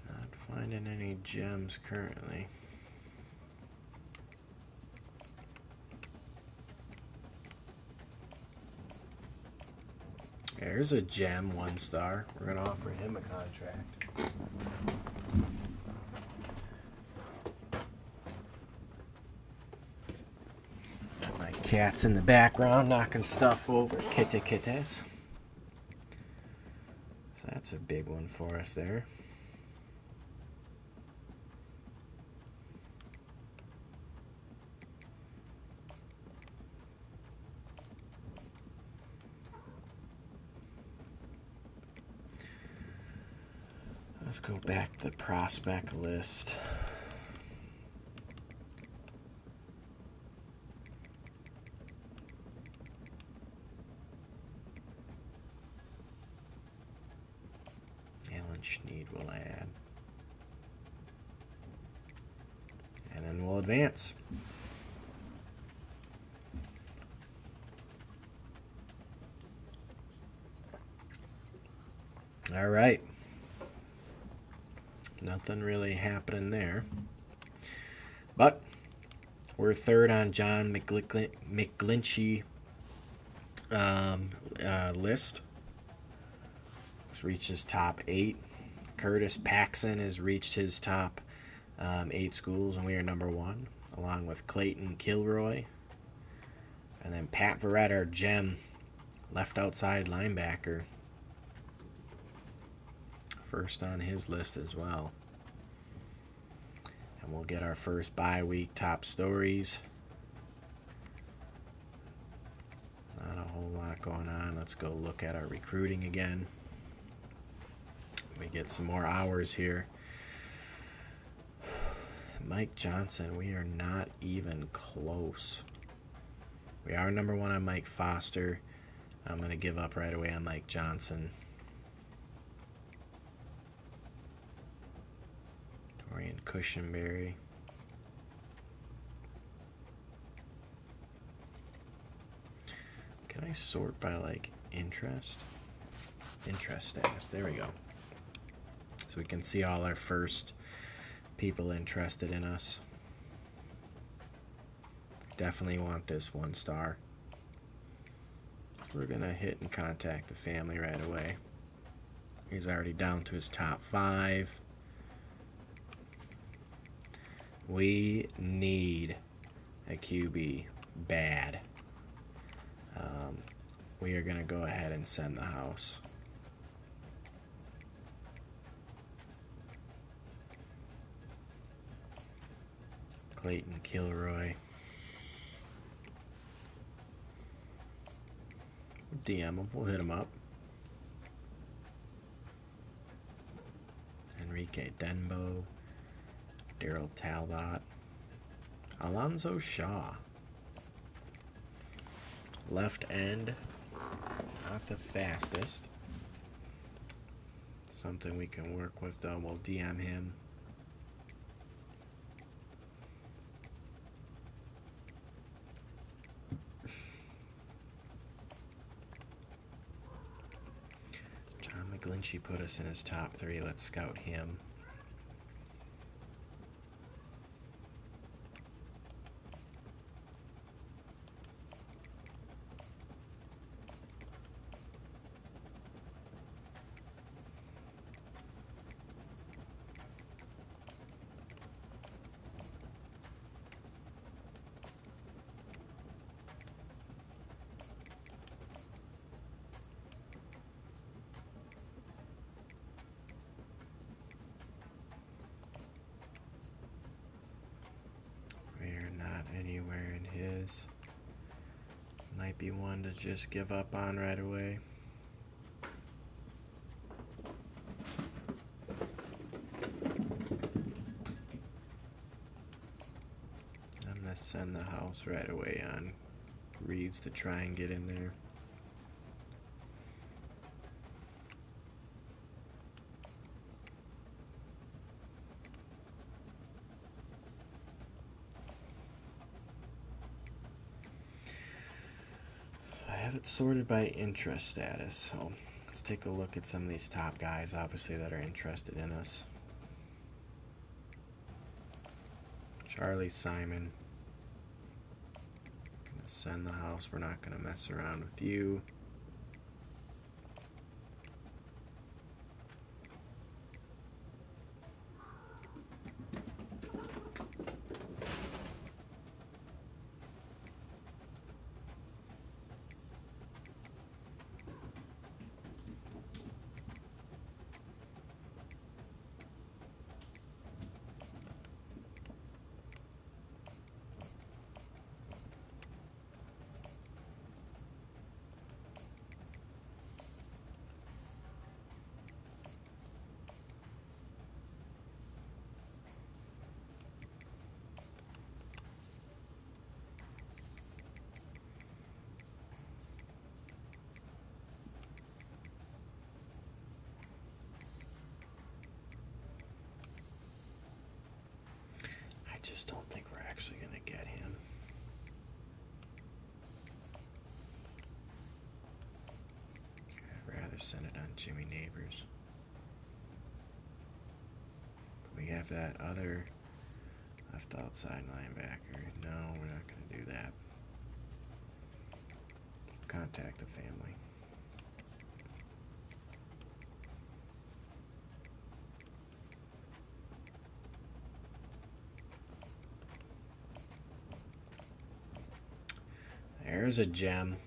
Not finding any gems currently. There's a gem, 1-star. We're going to offer him a contract. My cat's in the background knocking stuff over. Kitties. So that's a big one for us there. Let's go back to the prospect list. Alan Schneed will add. And then we'll advance. All right. Nothing really happening there. But we're third on John McGlinchey list. He's reached his top 8. Curtis Paxson has reached his top 8 schools, and we are number 1, along with Clayton Kilroy. And then Pat Verrett, our gem, left outside linebacker, first on his list as well. And we'll get our first bye week top stories. Not a whole lot going on. Let's go look at our recruiting again. We get some more hours here. Mike Johnson, we are not even close. We are number 1 on Mike Foster. I'm going to give up right away on Mike Johnson. Dorian Cushenberry. Can I sort by like interest? Interest status. There we go. So we can see all our first people interested in us. Definitely want this 1 star. So we're going to hit and contact the family right away. He's already down to his top 5. We need a QB bad. We are going to go ahead and send the house. Clayton Kilroy. DM him. We'll hit him up. Enrique Denbo. Daryl Talbot. Alonzo Shaw. Left end. Not the fastest. Something we can work with though. We'll DM him. John McGlinchey put us in his top 3. Let's scout him. Anywhere in his. Might be one to just give up on right away. I'm going to send the house right away on Reeds to try and get in there. I have it sorted by interest status, so let's take a look at some of these top guys, obviously, that are interested in us. Charlie Simon. Gonna send the house. We're not going to mess around with you. I just don't think we're actually going to get him. I'd rather send it on Jimmy Neighbors. we have that other left outside linebacker. No, we're not going to do that. Contact the family. There's a gem.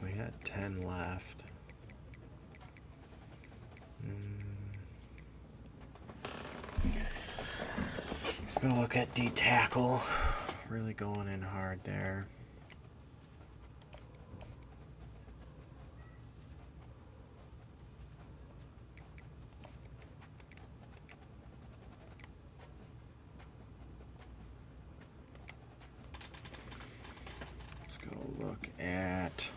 We got 10 left. Let's go look at D tackle. Really going in hard there. Let's go look at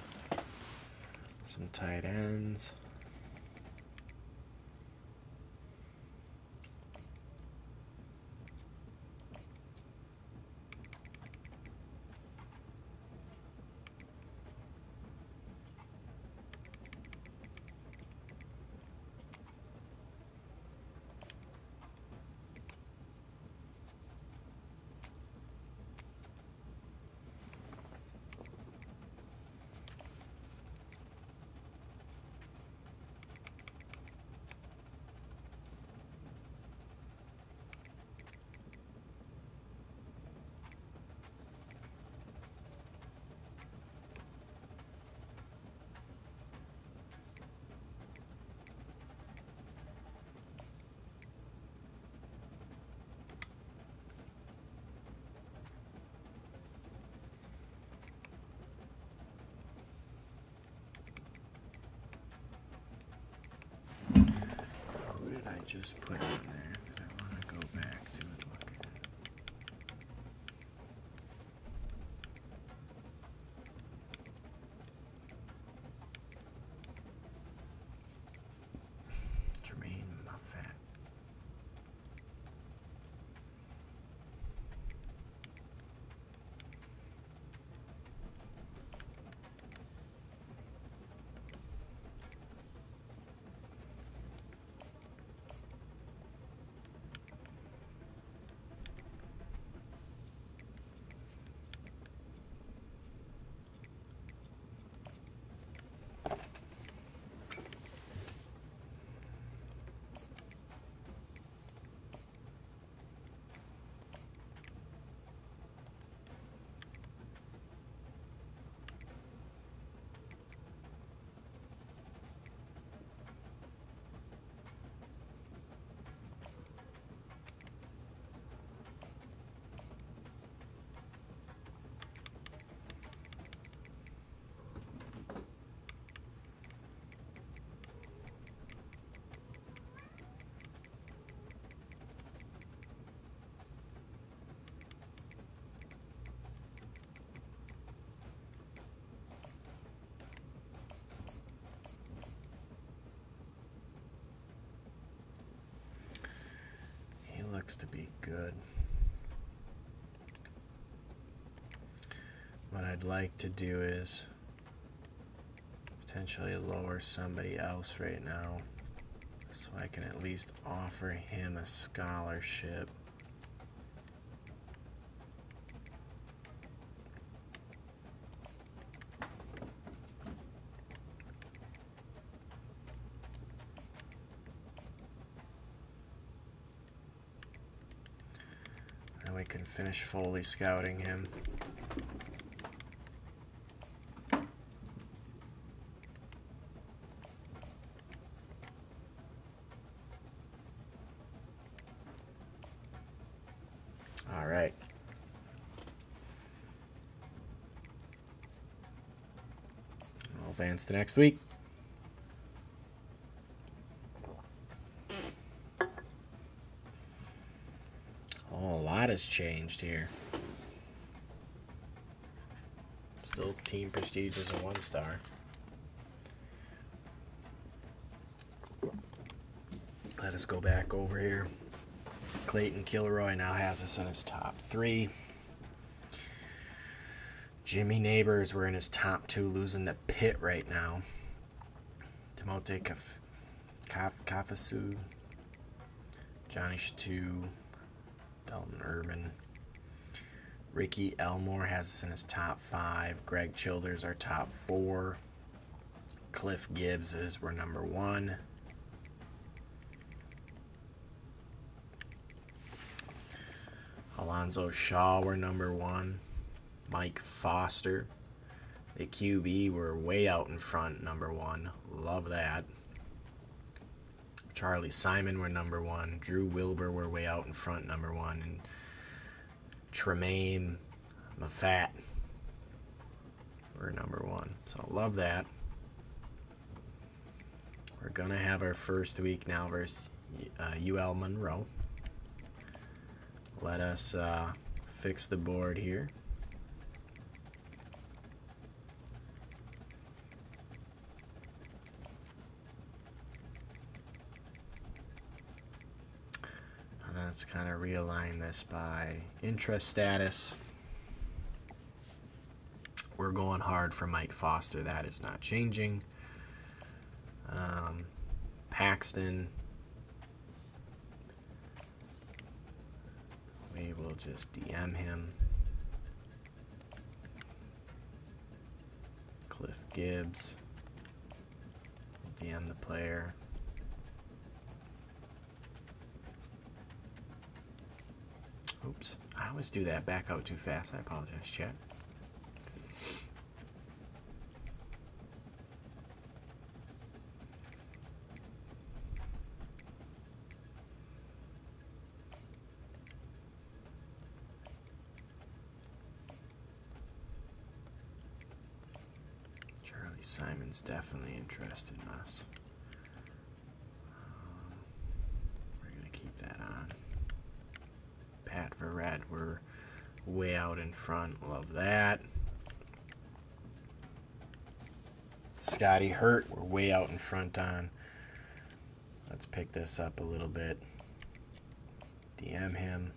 some tight ends. Who did I just put in there that I want to go back to and look at? Jermaine Muffat. Looks to be good. What I'd like to do is potentially lower somebody else right now so I can at least offer him a scholarship. And we can finish Foley scouting him. All right. advance to next week. Oh, a lot has changed here. Still team prestige is a 1-star. Let us go back over here. Clayton Kilroy now has us in his top 3. Jimmy Neighbors, we're in his top 2, losing to Pitt right now. Timote Kafasu, Johnny Shatu, Dalton Urban. Ricky Elmore has us in his top 5. Greg Childers, our top 4. Cliff Gibbs is we're number 1. Alonzo Shaw, we're number 1. Mike Foster, the QB, we're way out in front, number 1. Love that. Charlie Simon, we're number 1. Drew Wilbur, we're way out in front, number 1. And Tremaine Mafat, we're number 1. So love that. We're going to have our first week now versus UL Monroe. Let us fix the board here. And let's kind of realign this by interest status. We're going hard for Mike Foster. That is not changing. Paxton, we will just DM him. Cliff Gibbs, DM the player. Oops, I always do that. Back out too fast. I apologize, chat. Simon's definitely interested in us. We're going to keep that on. Pat Verrett, we're way out in front. Love that. Scotty Hurt, we're way out in front on. Let's pick this up a little bit. DM him.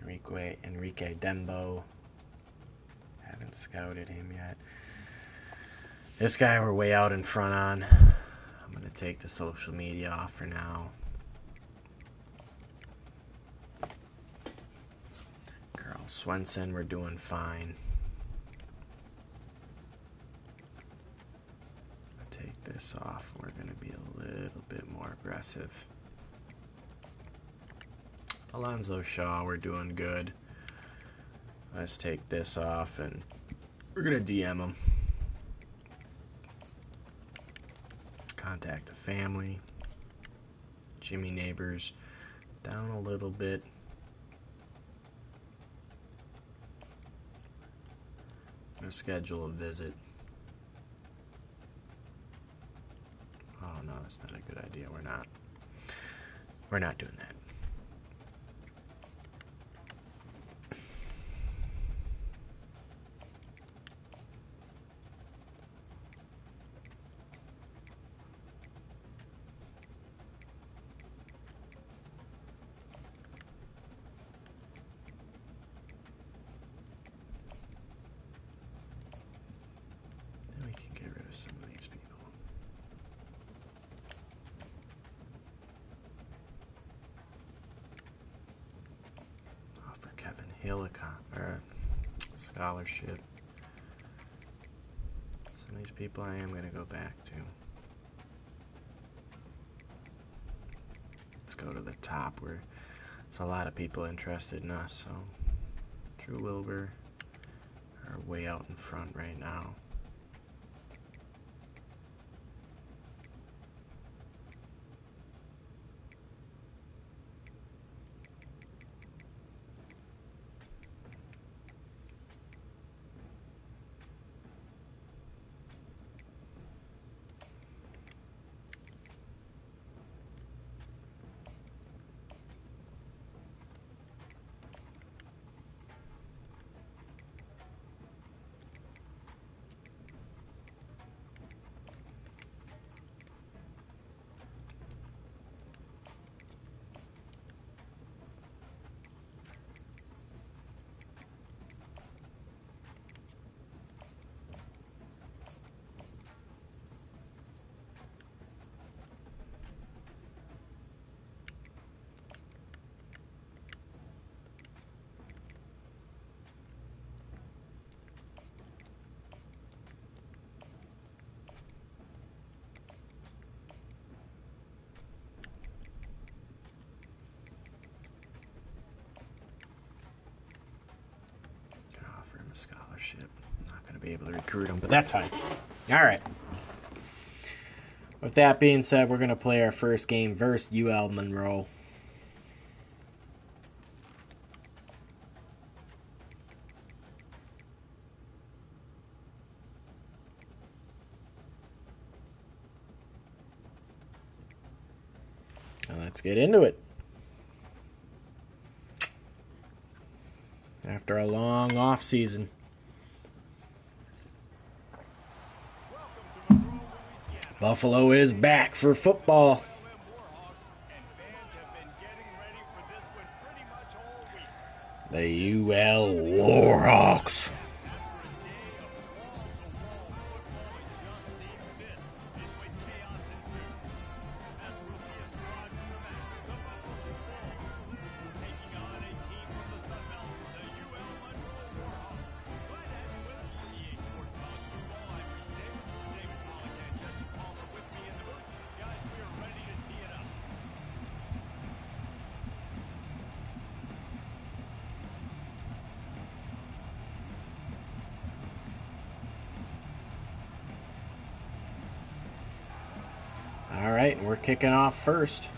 Enrique Dembo. Haven't scouted him yet. This guy we're way out in front on. I'm going to take the social media off for now. Carl Swenson, we're doing fine. Take this off. We're going to be a little bit more aggressive. Alonzo Shaw, we're doing good. Let's take this off and we're going to DM him. Contact the family. Jimmy Neighbors, down a little bit. I'm going to schedule a visit. Oh no, that's not a good idea. We're not doing that. Then we can get rid of some of these people. Offer Kevin Hill a scholarship. Some of these people I am going to go back to. Let's go to the top where there's a lot of people interested in us. So Drew Wilbur are way out in front right now. scholarship. Not going to be able to recruit him, but that's fine. All right. With that being said, we're going to play our first game versus UL Monroe. Now let's get into it. After a long off season. Buffalo is back for football. The UL Warhawks. All right, we're kicking off first.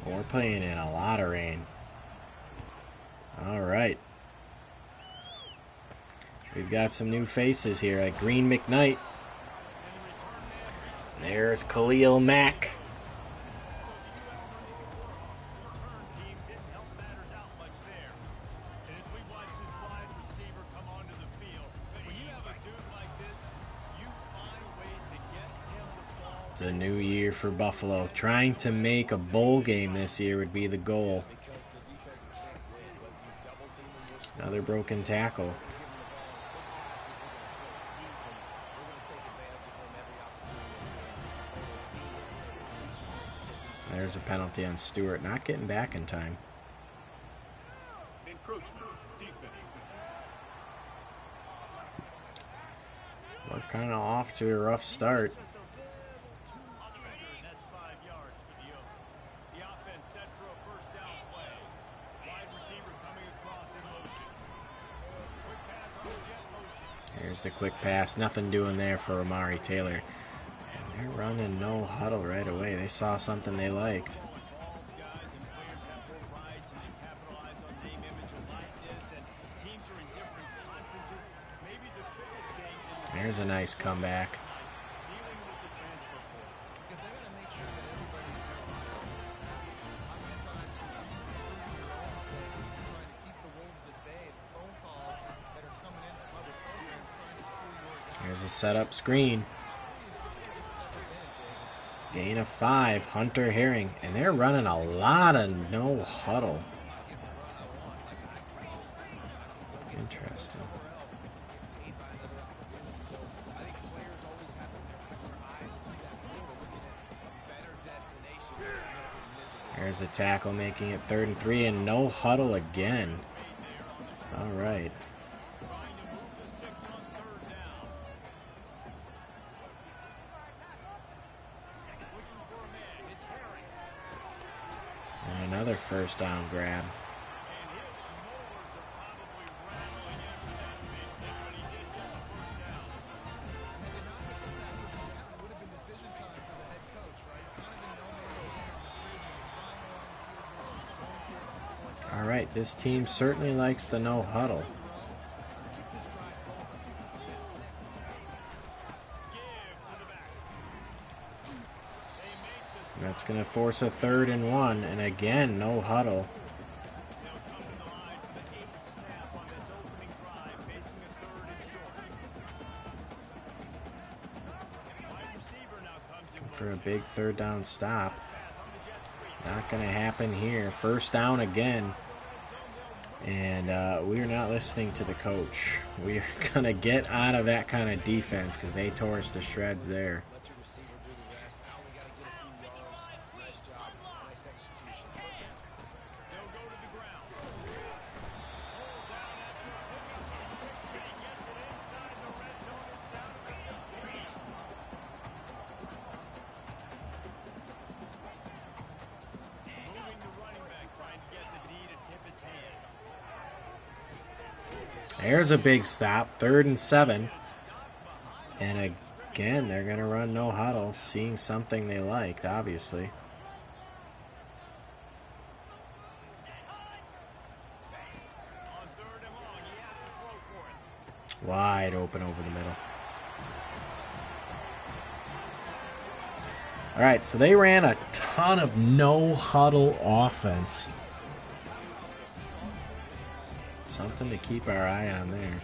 We're playing in a lot of rain. All right. We've got some new faces here, like Green McKnight. There's Khalil Mack. It's a new year for Buffalo. Trying to make a bowl game this year would be the goal. Another broken tackle. There's a penalty on Stewart, not getting back in time. We're kind of off to a rough start. Here's the quick pass. Nothing doing there for Amari Taylor. And they're running no huddle right away. They saw something they liked. There's a nice comeback. There's a setup screen. Gain of 5, Hunter Herring. And they're running a lot of no huddle. Interesting. There's a tackle making it 3rd and 3 and no huddle again. All right. And another first down grab. All right, this team certainly likes the no huddle. That's going to force a 3rd and 1, and again, no huddle. For a big 3rd down stop. Not going to happen here. 1st down again. And we're not listening to the coach. We're going to get out of that kind of defense because they tore us to shreds there. There's a big stop. 3rd and 7. And again, they're going to run no huddle, seeing something they liked, obviously. Wide open over the middle. All right, so they ran a ton of no-huddle offense. Something to keep our eye on there.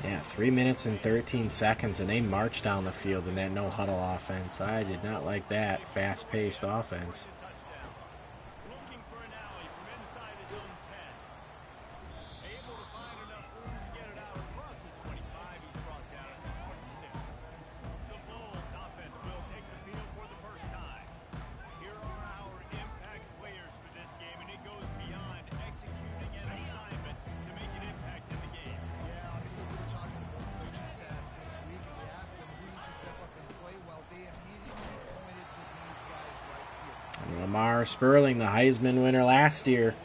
Yeah, 3 minutes and 13 seconds, and they marched down the field in that no-huddle offense. I did not like that fast-paced offense. Lamar Sperling, the Heisman winner last year.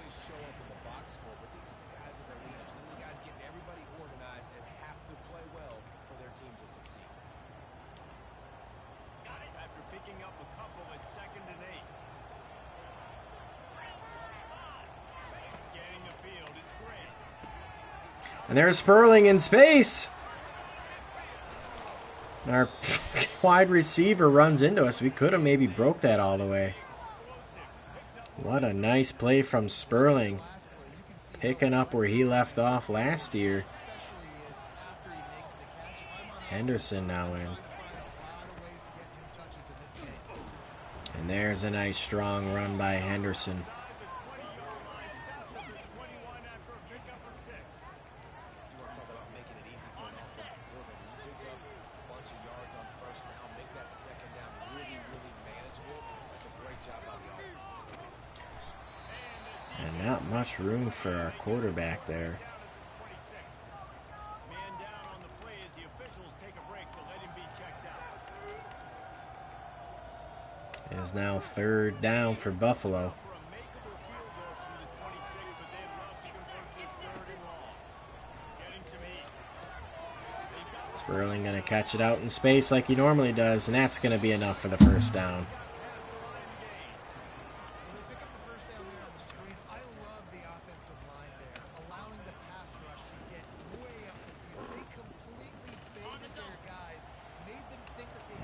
And there's Sperling in space. Our wide receiver runs into us. We could have maybe broke that all the way. What a nice play from Sperling. Picking up where he left off last year. Henderson now in. And there's a nice strong run by Henderson. And not much room for our quarterback there. It is now 3rd down for Buffalo. Sperling going to catch it out in space like he normally does, and that's going to be enough for the 1st down.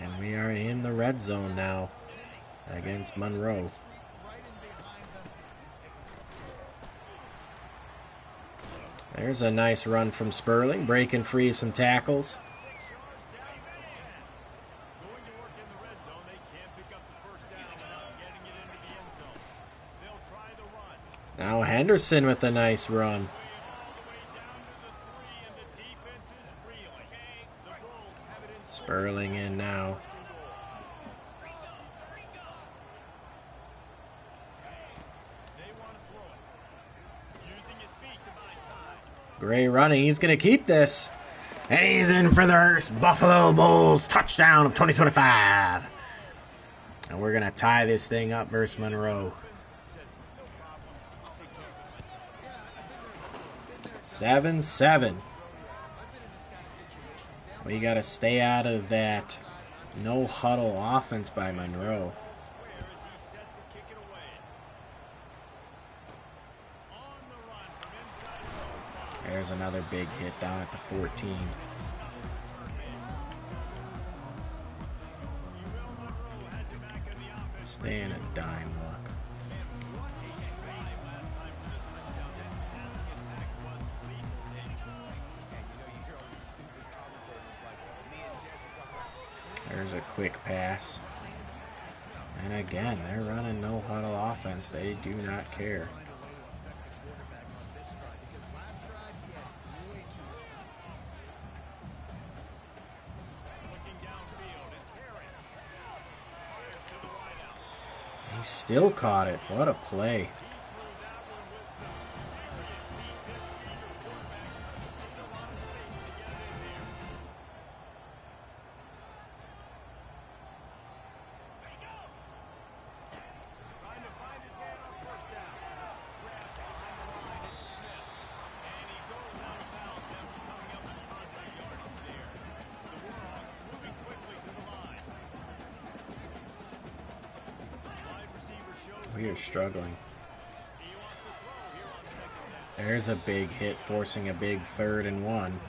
And we are in the red zone now against Monroe. There's a nice run from Sperling, breaking free of some tackles. Now Henderson with a nice run. Sperling in now. Gray running. He's going to keep this. And he's in for the first Buffalo Bulls touchdown of 2025. And we're going to tie this thing up versus Monroe. 7-7. We got to stay out of that no huddle offense by Monroe. There's another big hit down at the 14. Stay in a dime look. There's a quick pass. And again, they're running no huddle offense. They do not care. He still caught it. What a play. We are struggling. There's a big hit, forcing a big 3rd and 1.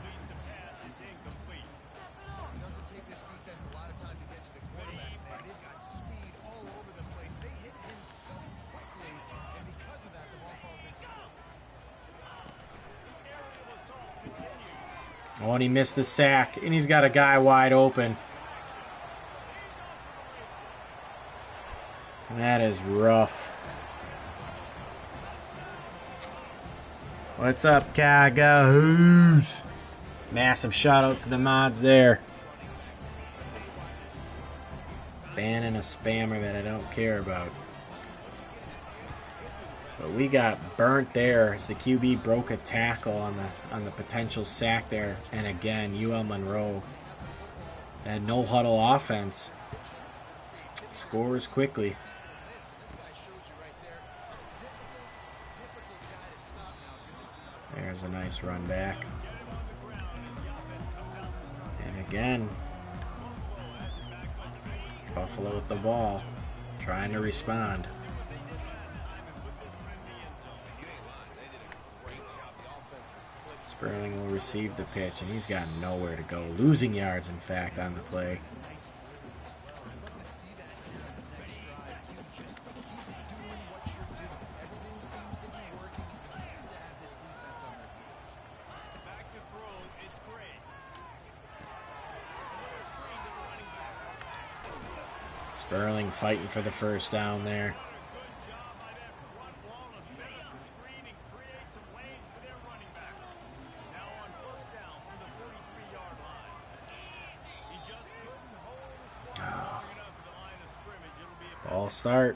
Oh, and he missed the sack, and he's got a guy wide open. That is rough. What's up, Cagahoos? Massive shout out to the mods there. Banning a spammer that I don't care about. But we got burnt there as the QB broke a tackle on the potential sack there. And again, UL Monroe, that no huddle offense, scores quickly. There's a nice run back. And again, Buffalo with the ball, trying to respond. Sperling will receive the pitch, and he's got nowhere to go. Losing yards, in fact, on the play. Sperling fighting for the first down there. Ball start.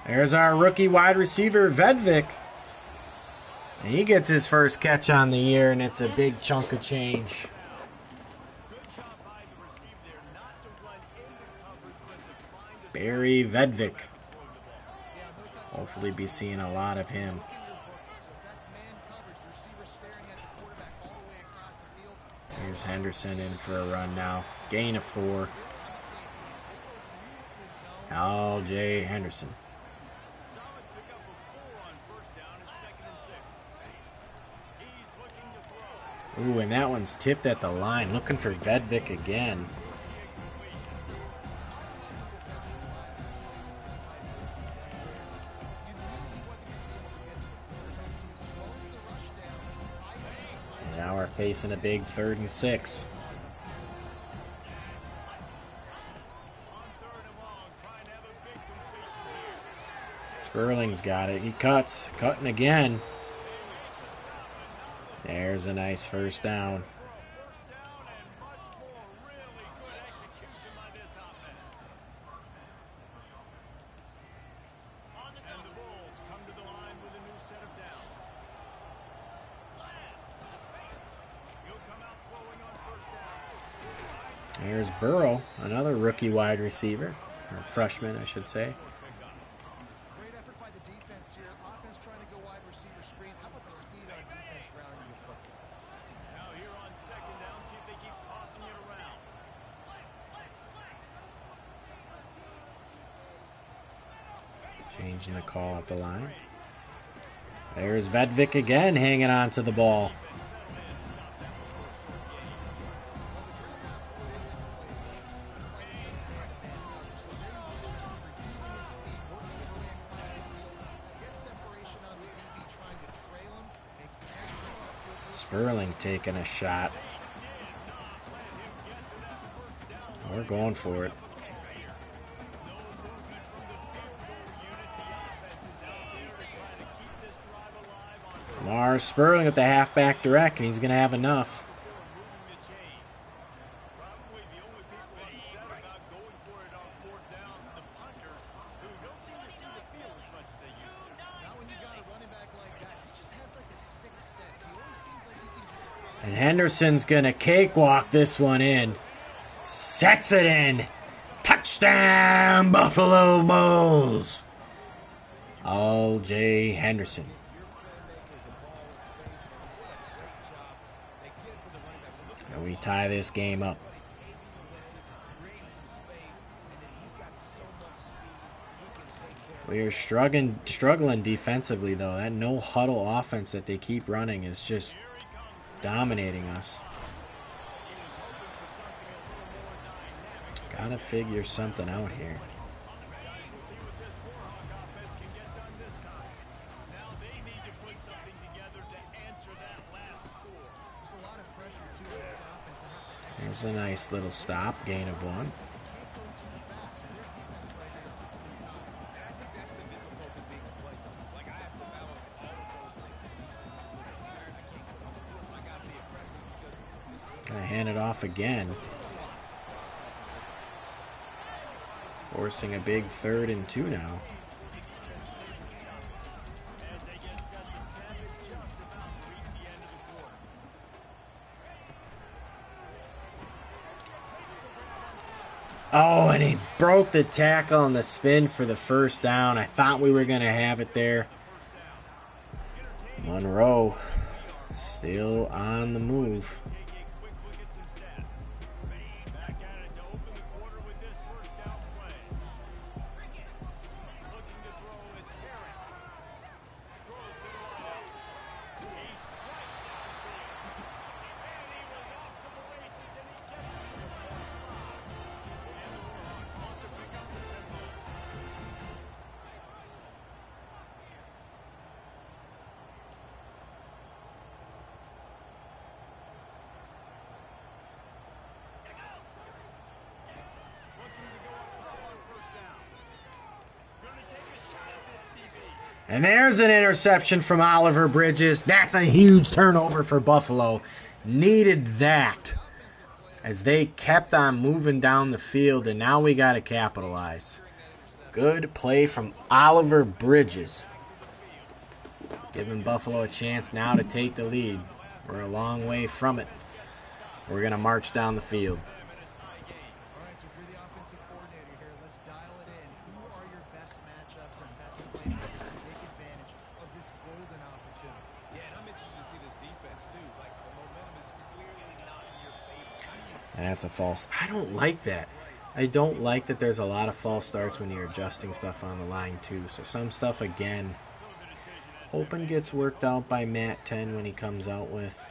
There's our rookie wide receiver, Vedvik. And he gets his first catch on the year, and it's a big chunk of change. Barry Vedvik. Hopefully be seeing a lot of him. Here's Henderson in for a run now. Gain of 4. L.J. Henderson. Ooh, and that one's tipped at the line. Looking for Vedvik again. And now we're facing a big 3rd and 6. Sperling's got it. He cuts. Cutting again. There's a nice first down. There's Burrow, another rookie wide receiver, or freshman, I should say. Changing the call at the line. There's Vedvik again, hanging on to the ball. Sperling taking a shot. We're going for it. Mars Sperling with the halfback direct, and he's going to have enough. And Henderson's going to cakewalk this one in. Sets it in. Touchdown, Buffalo Bulls. L.J. Henderson. And we tie this game up. We are struggling defensively, though. That no-huddle offense that they keep running is just dominating us. Gotta figure something out here. There's a nice little stop, gain of 1. Gonna hand it off again. Forcing a big 3rd and 2 now. Oh, and he broke the tackle on the spin for the first down. I thought we were going to have it there. Monroe still on the move. And there's an interception from Oliver Bridges. That's a huge turnover for Buffalo. Needed that as they kept on moving down the field, and now we got to capitalize. Good play from Oliver Bridges, giving Buffalo a chance now to take the lead. We're a long way from it. We're going to march down the field. That's a false. I don't like that. I don't like that there's a lot of false starts when you're adjusting stuff on the line too. So some stuff, again, hoping gets worked out by Matt 10 when he comes out with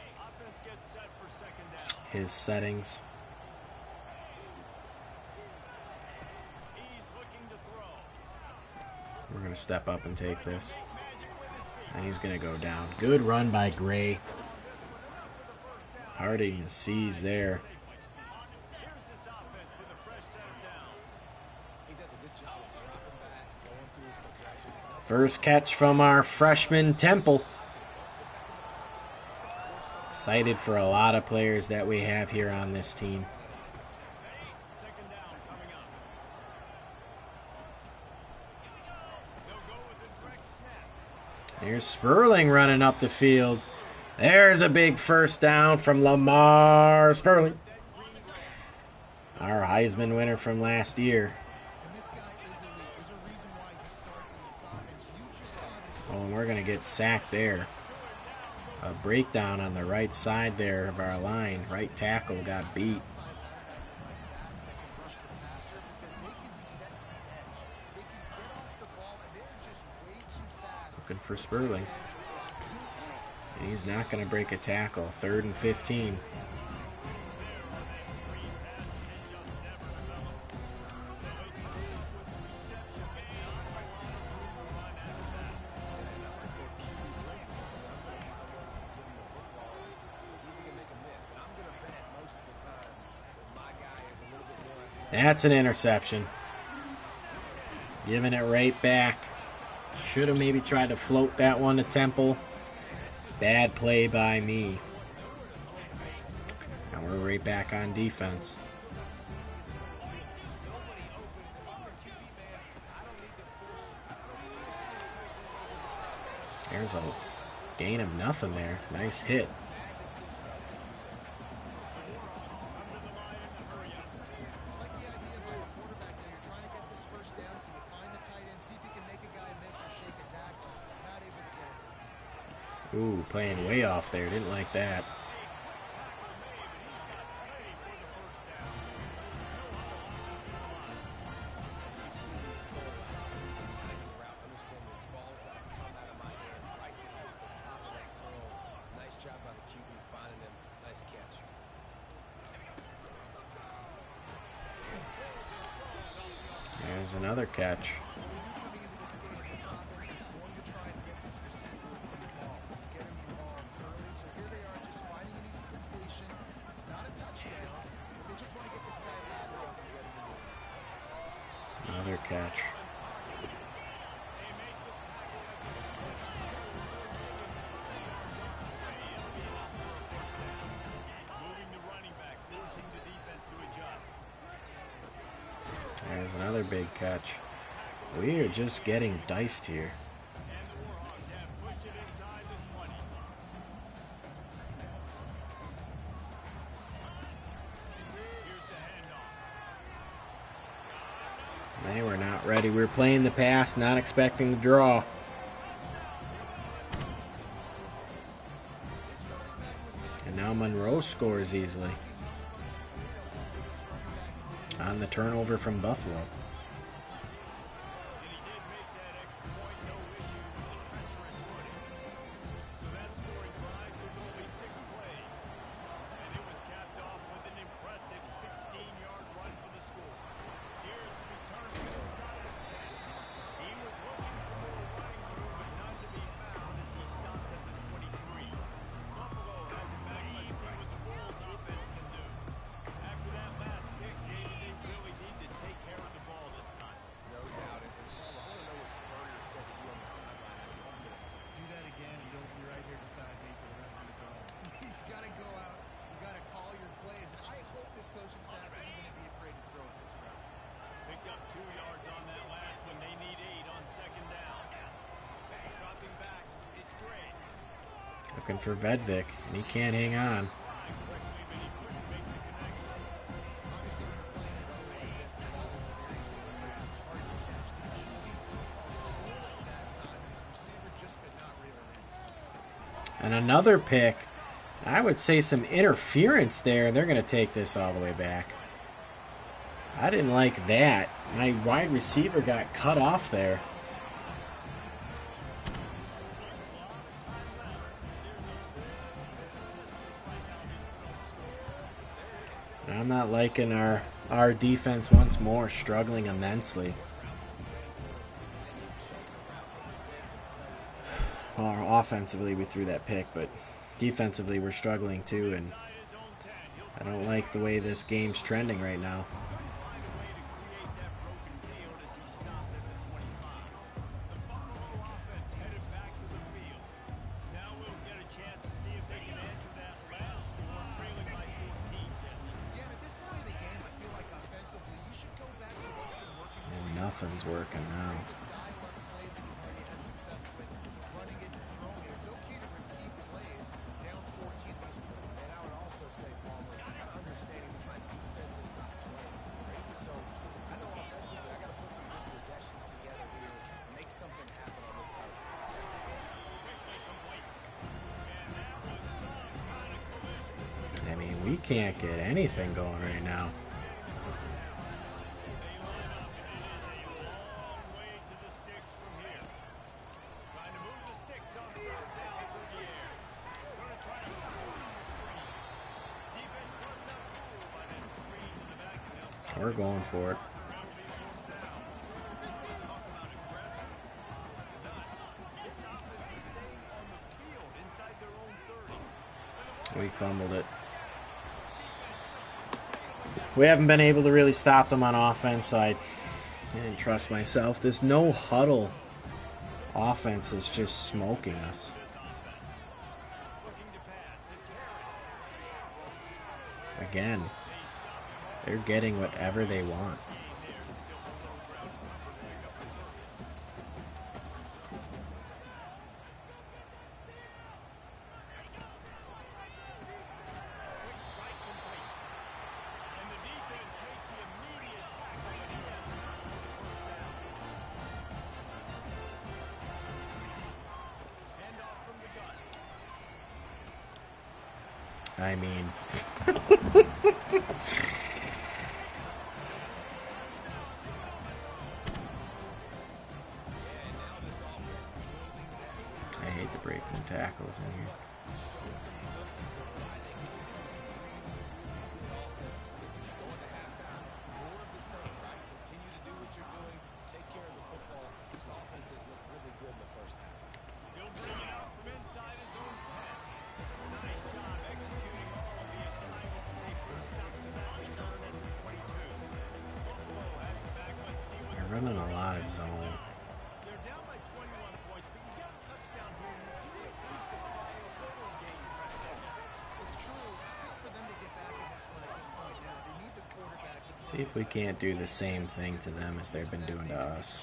his settings. We're going to step up and take this. And he's going to go down. Good run by Gray. Parting the seas there. First catch from our freshman Temple. Excited for a lot of players that we have here on this team. Here's Sperling running up the field. There's a big first down from Lamar Sperling, our Heisman winner from last year. Oh, and we're going to get sacked there. A breakdown on the right side there of our line. Right tackle got beat. Looking for Sperling. And he's not going to break a tackle. 3rd and 15. That's an interception. Giving it right back. Should have maybe tried to float that one to Temple. Bad play by me. Now we're right back on defense. There's a gain of nothing there. Nice hit. playing way off there. Didn't like that. There's another catch. Another catch. There's another big catch. We are just getting diced here. They were not ready. We were playing the pass, not expecting the draw. And now Monroe scores easily on the turnover from Buffalo. Looking for Vedvik, and he can't hang on. And another pick. I would say some interference there, and they're going to take this all the way back. I didn't like that. My wide receiver got cut off there. I'm not liking our defense once more, struggling immensely. Well, offensively we threw that pick, but defensively we're struggling too, and I don't like the way this game's trending right now. Nothing's working now. I mean, we can't get anything going right now. We're going for it. We fumbled it. We haven't been able to really stop them on offense, so I didn't trust myself. This no huddle offense is just smoking us. Again, they're getting whatever they want. I mean... I hate the breaking tackles in here. They're running a lot of zone. See if we can't do the same thing to them as they've been doing to us.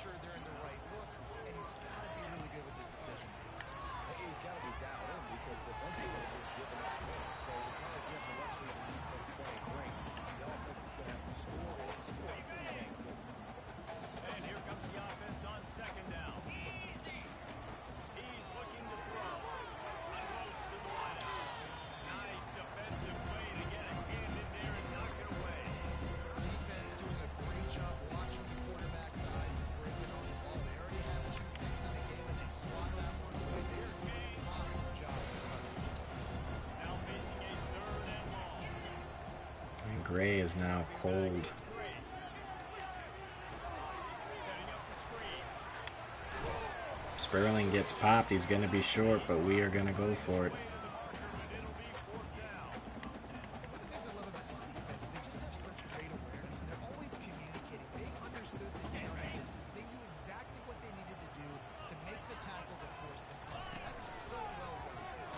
Gray is now cold. Sperling gets popped. He's going to be short, but we are going to go for it.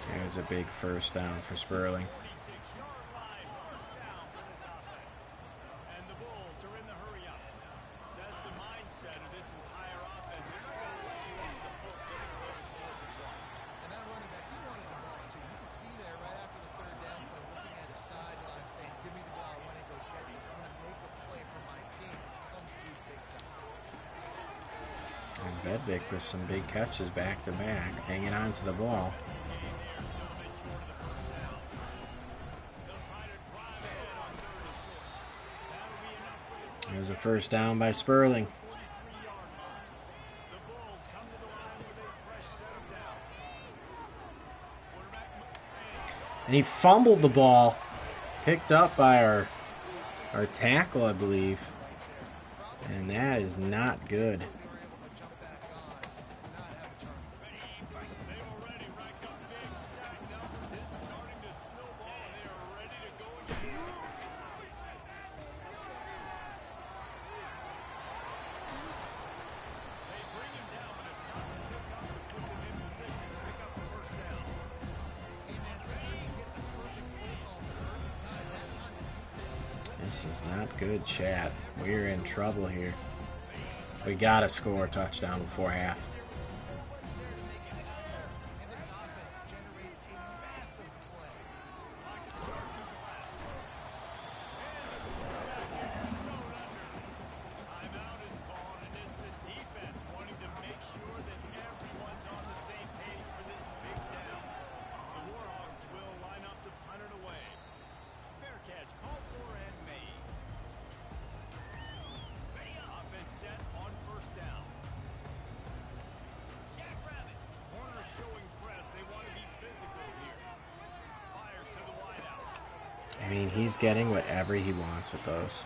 There's a big first down for Sperling. Bedvick with some big catches back to back, hanging on to the ball. There's a first down by Sperling. And he fumbled the ball, picked up by our tackle, I believe. And that is not good. This is not good, chat. We're in trouble here. We gotta score a touchdown before half. I mean, he's getting whatever he wants with those.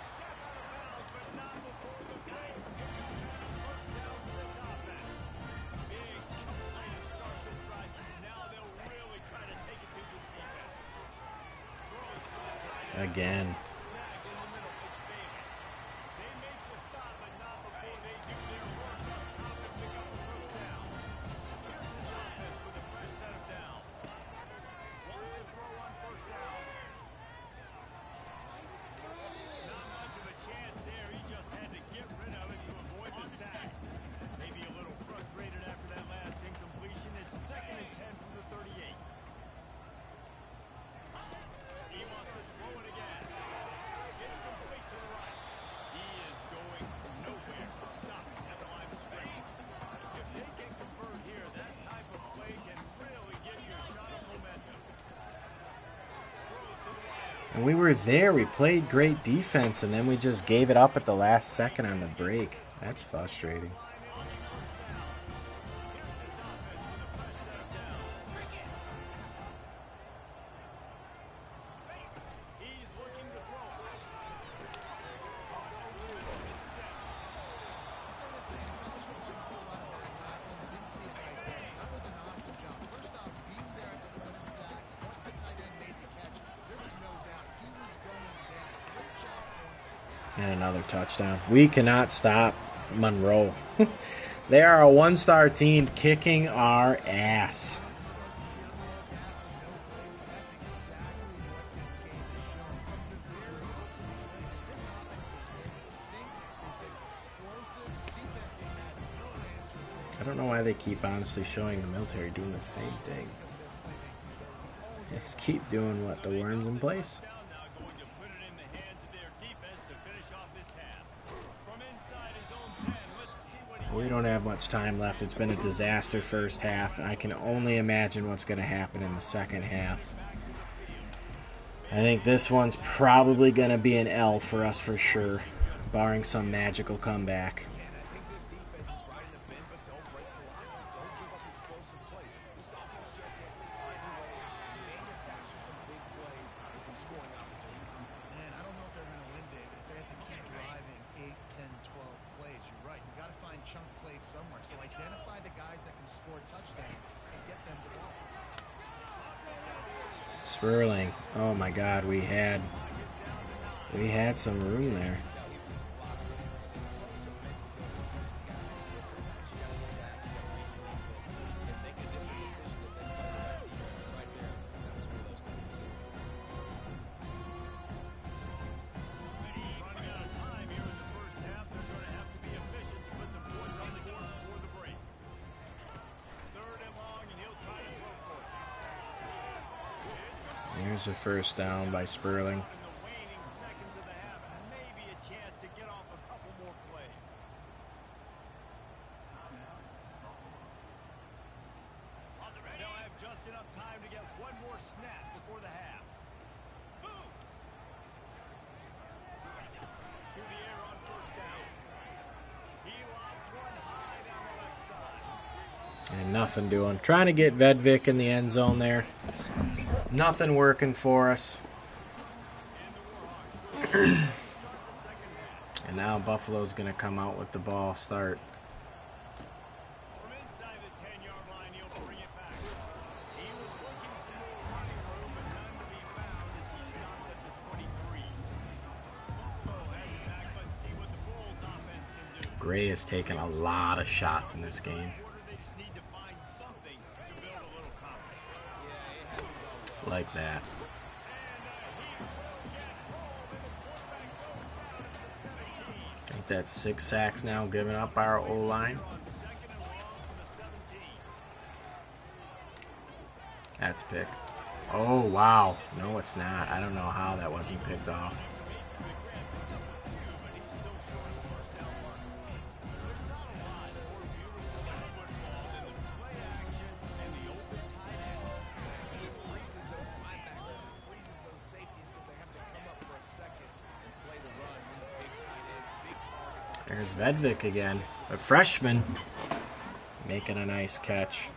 Again. And we were there. We played great defense, and then we just gave it up at the last second on the break. That's frustrating. And another touchdown. We cannot stop Monroe. They are a one-star team kicking our ass. I don't know why they keep honestly showing the military doing the same thing. They just keep doing what? The worms in place? We don't have much time left. It's been a disaster first half, and I can only imagine what's going to happen in the second half. I think this one's probably going to be an L for us for sure, barring some magical comeback. Sperling. Oh my God, we had some room there. Here's a first down by Sperling. And nothing doing. Trying to get Vedvik in the end zone there. Nothing working for us. And now Buffalo's going to come out with the ball start. Gray has taken a lot of shots in this game. Like that. I think that's 6 sacks now given up by our O-line. That's pick. Oh, wow. No, it's not. I don't know how that wasn't picked off. There's Vedvik again, a freshman, making a nice catch.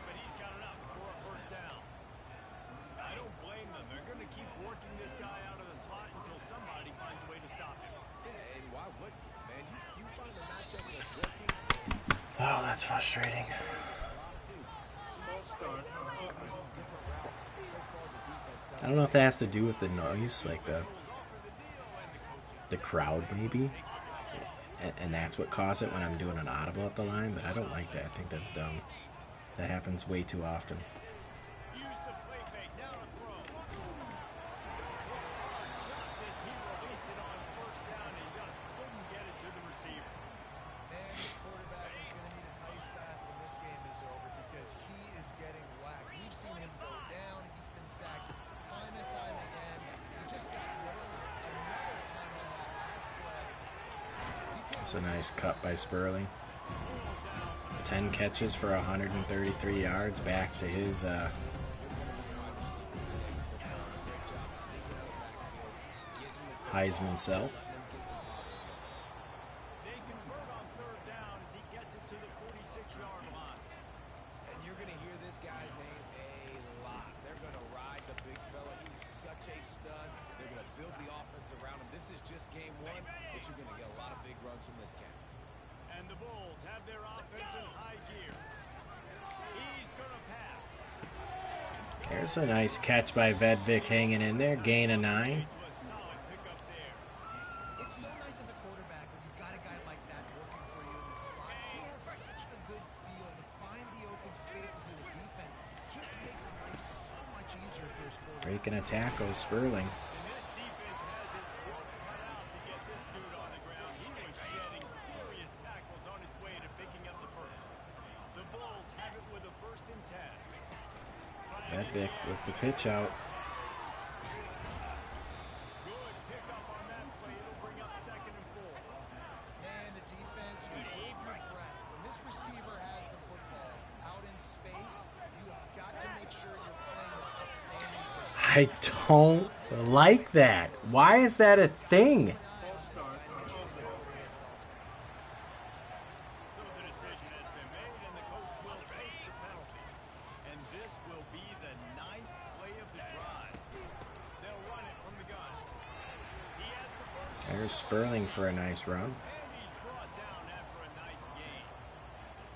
Oh, that's frustrating. I don't know if that has to do with the noise, like the crowd maybe. And that's what caused it when I'm doing an audible at the line, but I don't like that. I think that's dumb. That happens way too often. It's a nice cut by Sperling. 10 catches for 133 yards back to his Heisman self. They convert on third down as he gets it to the 46-yard line. And you're going to hear this guy's name a lot. They're going to ride the big fella. He's such a stud. They're going to build the offense around him. This is just game one, but you're going to get a lot of big runs from this cat. And the Bulls have their offense in high gear. He's going to pass. There's a nice catch by Vedvik hanging in there. Gain of 9. It's so nice as a quarterback when you've got a guy like that working for you in the slot. He has such a good feel to find the open spaces in the defense. Just makes life so much easier for his quarterback. Breaking a tackle, Sperling. And this defense has its work cut out to get this dude on the ground. He was shedding serious tackles on his way to picking up the first. The Bulls have it with a 1st and 10. Vedvik with the pitch out. Good pickup on that play. It'll bring up 2nd and 4. Man, the defense, you hold your breath. When this receiver has the football out in space, you have got to make sure you're playing with outstanding precision. I don't like that. Why is that a thing? So the decision has been made, and the coach will take the penalty. And this will be the 9th play of the drive. They'll run it from the gun. He has the first. There's Sperling for a nice run. And he's brought down after a nice gain.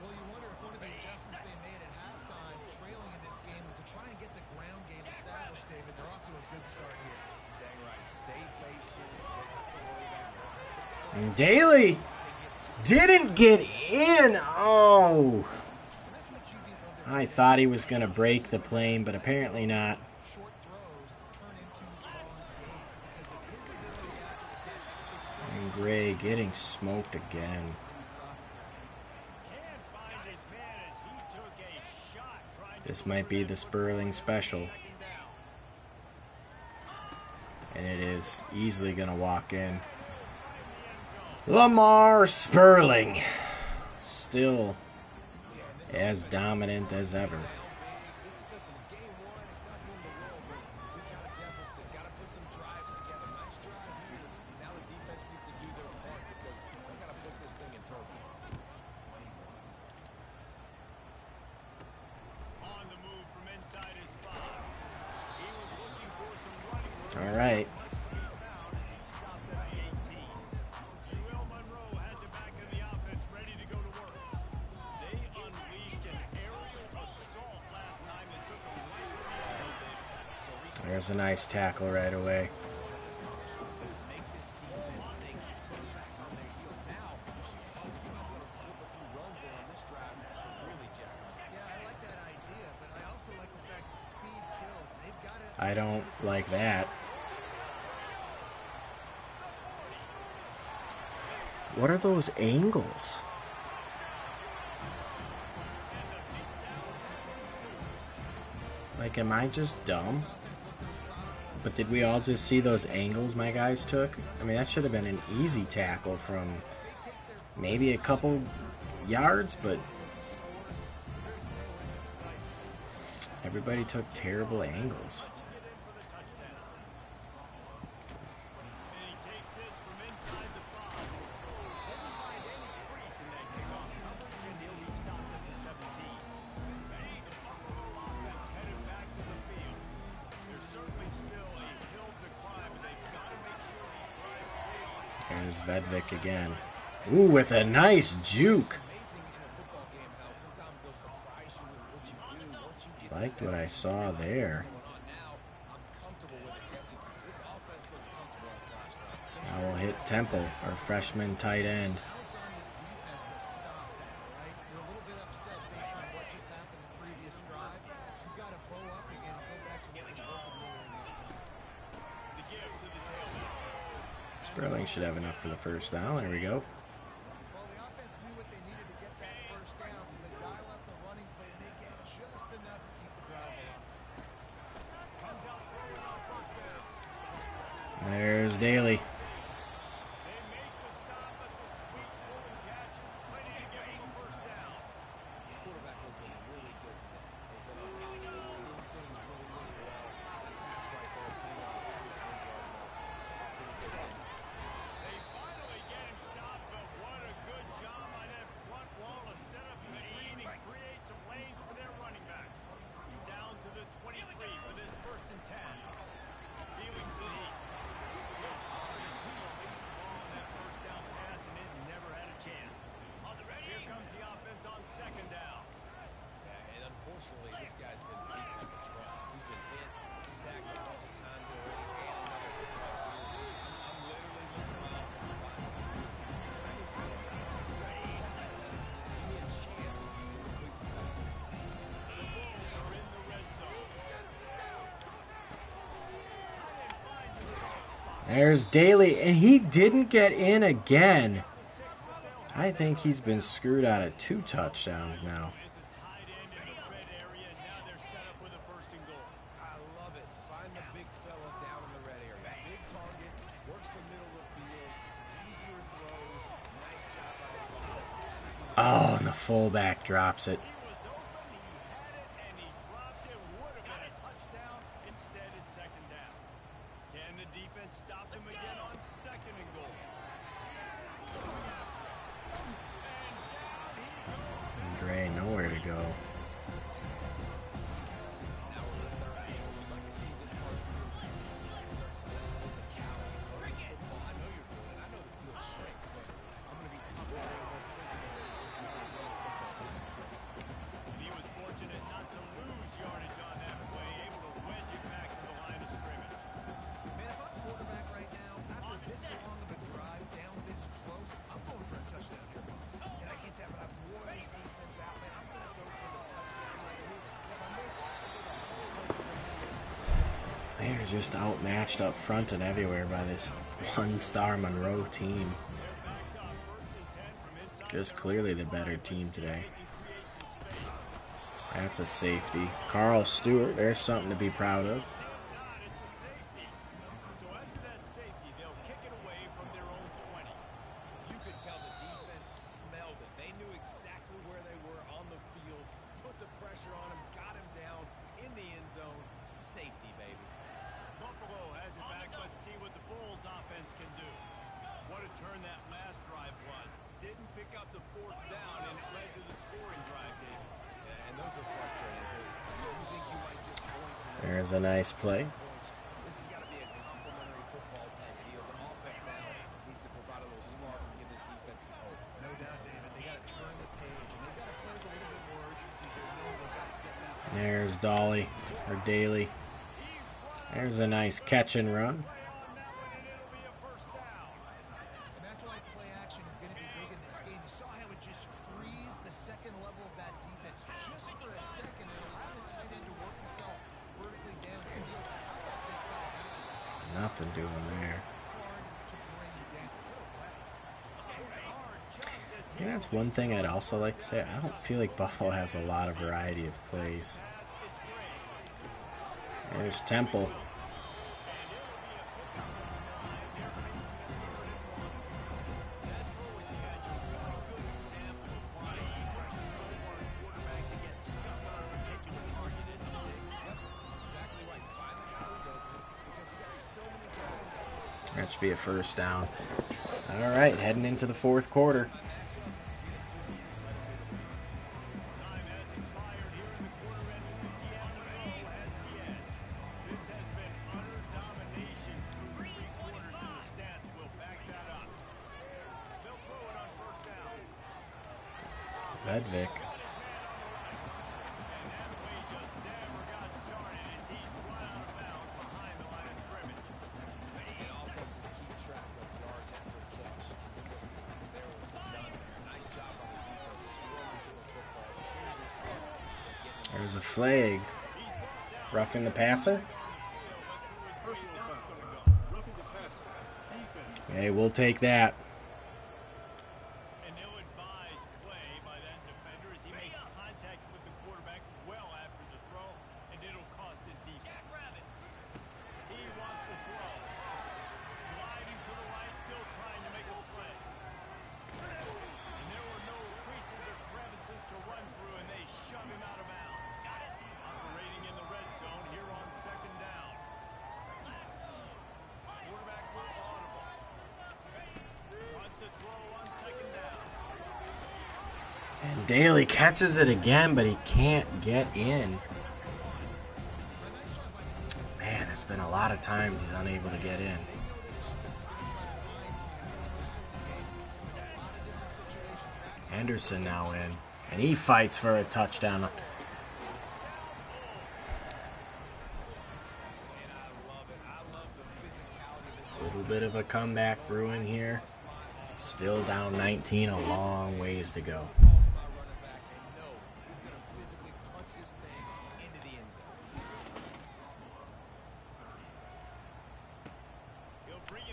Well, you wonder if one of the adjustments they made at halftime, trailing in this game, was to try and get the ground game established, David. They're off to a good start here. Dang right. Stay patient. Don't have to worry about it. And Daly didn't get in. Oh. That's what QBs love to do. I thought he was going to break the plane, but apparently not. Short throws turn into long gains because of his ability after the catch. It's so And Gray getting smoked again. in this offense. Can't find his man as he took a shot trying to This might be the Sperling special. 2nd down. And it is easily going to walk in. Lamar Sperling. Still as dominant as ever. Listen, it's game one. It's not the end of the world, but we got a deficit. Got to put some drives together. Nice drive here. Now the defense needs to do their part because they got to put this thing in turbo. On the move from inside his spot. He was looking for some running room. All right. Much to be found as he stopped at the 18. Will Monroe has it back in the offense, ready to go to work. They unleashed an aerial assault last time that took them right to the end. There's a nice tackle right away. Make this defense think, put them back on their heels. Now, you might be able to slip a few runs in on this drive to really jack them up. Yeah, I like that idea, but I also like the fact that speed kills. They've got to. I don't like that. What are those angles? Like, am I just dumb? But did we all just see those angles my guys took? I mean, that should have been an easy tackle from maybe a couple yards, but everybody took terrible angles. And he takes this from inside the 5. Didn't find any crease in that kickoff coverage, and he'll be stopped at the 17. The Buffalo offense headed back to the field. There's certainly still a hill to climb, and they've got to make sure these drives pay off. There's Vedvik again. Ooh, with a nice juke. Amazing in a football game how sometimes they'll surprise you with what you do once you get Liked what I saw there. going on now. I'm comfortable with it, Jesse. This offense looked comfortable on last drive. Now we'll hit Temple, our freshman tight end. Now it's on this defense to stop that, all right? You're a little bit upset based on what just happened the previous drive. You've got to bow up again and go back to what was working really in this game. The give to the tailback. Sperling should have enough for the first down. There we go. Well, the offense knew what they needed to get that first down, so they dial up the running play, and they get just enough to keep the drive alive. Comes out throwing on 1st down. There's Daly. They make the stop, but the sweet pulling catch is plenty to give them a 1st down. This quarterback has been really good today. He's been on top of it, seeing things really, really well. That pass right there, pulling off. That's a pretty good There's Daly, and he didn't get in again. I think he's been screwed out of 2 touchdowns now. I love it. Find the big fella down in the red area. Big target, works the middle of the field, easier throws. Nice job by this offense. Oh, and the fullback drops it. He was open, he had it, and he dropped it. Would have been a touchdown. Instead, it's second down. Can the defense stop him again on second and goal? And Gray nowhere to go. Now we're in the third game. We'd like to see this part of the field exert some physicality. Football, I know you're doing it. I know the field shrinks, but I'm going to be tough on more physical. And he was fortunate not to lose yardage on that play, able to wedge it back to the line of scrimmage. Man, if I'm quarterback right now, after this long of a drive down this close, I'm going for a touchdown here, Bob. And I get that, but I've worn this defense out, man. I'm going to go for the touchdown right here. And if I miss, I'll go the whole way. They're just outmatched up front and everywhere by this one-star Monroe team. Just clearly the better team today. That's a safety. Carl Stewart, there's something to be proud of. It's a safety. So after that safety, they'll kick it away from their own 20. You could tell the defense smelled it. They knew exactly where they were on the field, put the pressure on him, got him down in the end zone. Safety, baby. Buffalo has it back. Let's see what the Bulls offense can do. What a turn that last drive was. Didn't pick up the 4th down, and it led to the scoring drive, David. Yeah, and those are frustrating because you think you might get points. And There's a nice play. This has got to be a complimentary football type deal. The offense now needs to provide a little spark and give this defense some hope. No doubt, David. They got to turn the page, and they've got to play with a little bit more urgency here, knowing they've got to get that one. There's Dolly, or Daly. There's a nice catch and run. Play on that one, and it'll be a first down. And that's why play action is going to be big in this game. You saw how it just frees the second level of that defense just for a second and allow the tight end to work himself vertically down the field. How about this guy? Nothing doing there. Hard to bring down. Yeah, that's one thing I'd also like to say. I don't feel like Buffalo has a lot of variety of plays. There's Temple. That should be a first down. All right, heading into the 4th quarter. Vedvik. There's a flag. Roughing the passer. Hey, we'll take that. An ill-advised play by that defender as he makes contact with the quarterback well after the throw, and it'll cost his defense. He wants to throw. Gliding to the right, still trying to make a play. And there were no creases or crevices to run through, and they shove him out of bounds. Operating in the red zone here on second down. Quarterback will audible. Wants to throw on second down. And Daly catches it again, but he can't get in. Man, it's been a lot of times he's unable to get in. Henderson now in, and he fights for a touchdown. A little bit of a comeback brewing here. Still down 19, a long ways to go. He'll bring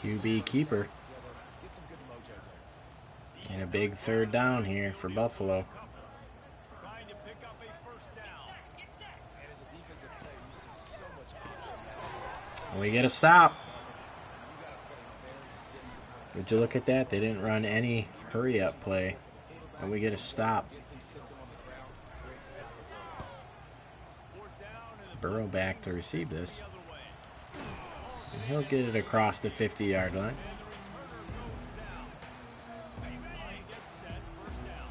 QB keeper. Get some good mojo there. And a big third down here for Buffalo. Trying to pick up a first down. And as a defensive player, you see so much option. We get a stop. You got to play very disciplined. Would you look at that? They didn't run any hurry-up play. And we get a stop. Gets him, sits him on the ground, creates a tackle for us. Fourth down and Burrow back to receive this. the other way. And he'll get it across the 50-yard line. Line gets set, first down.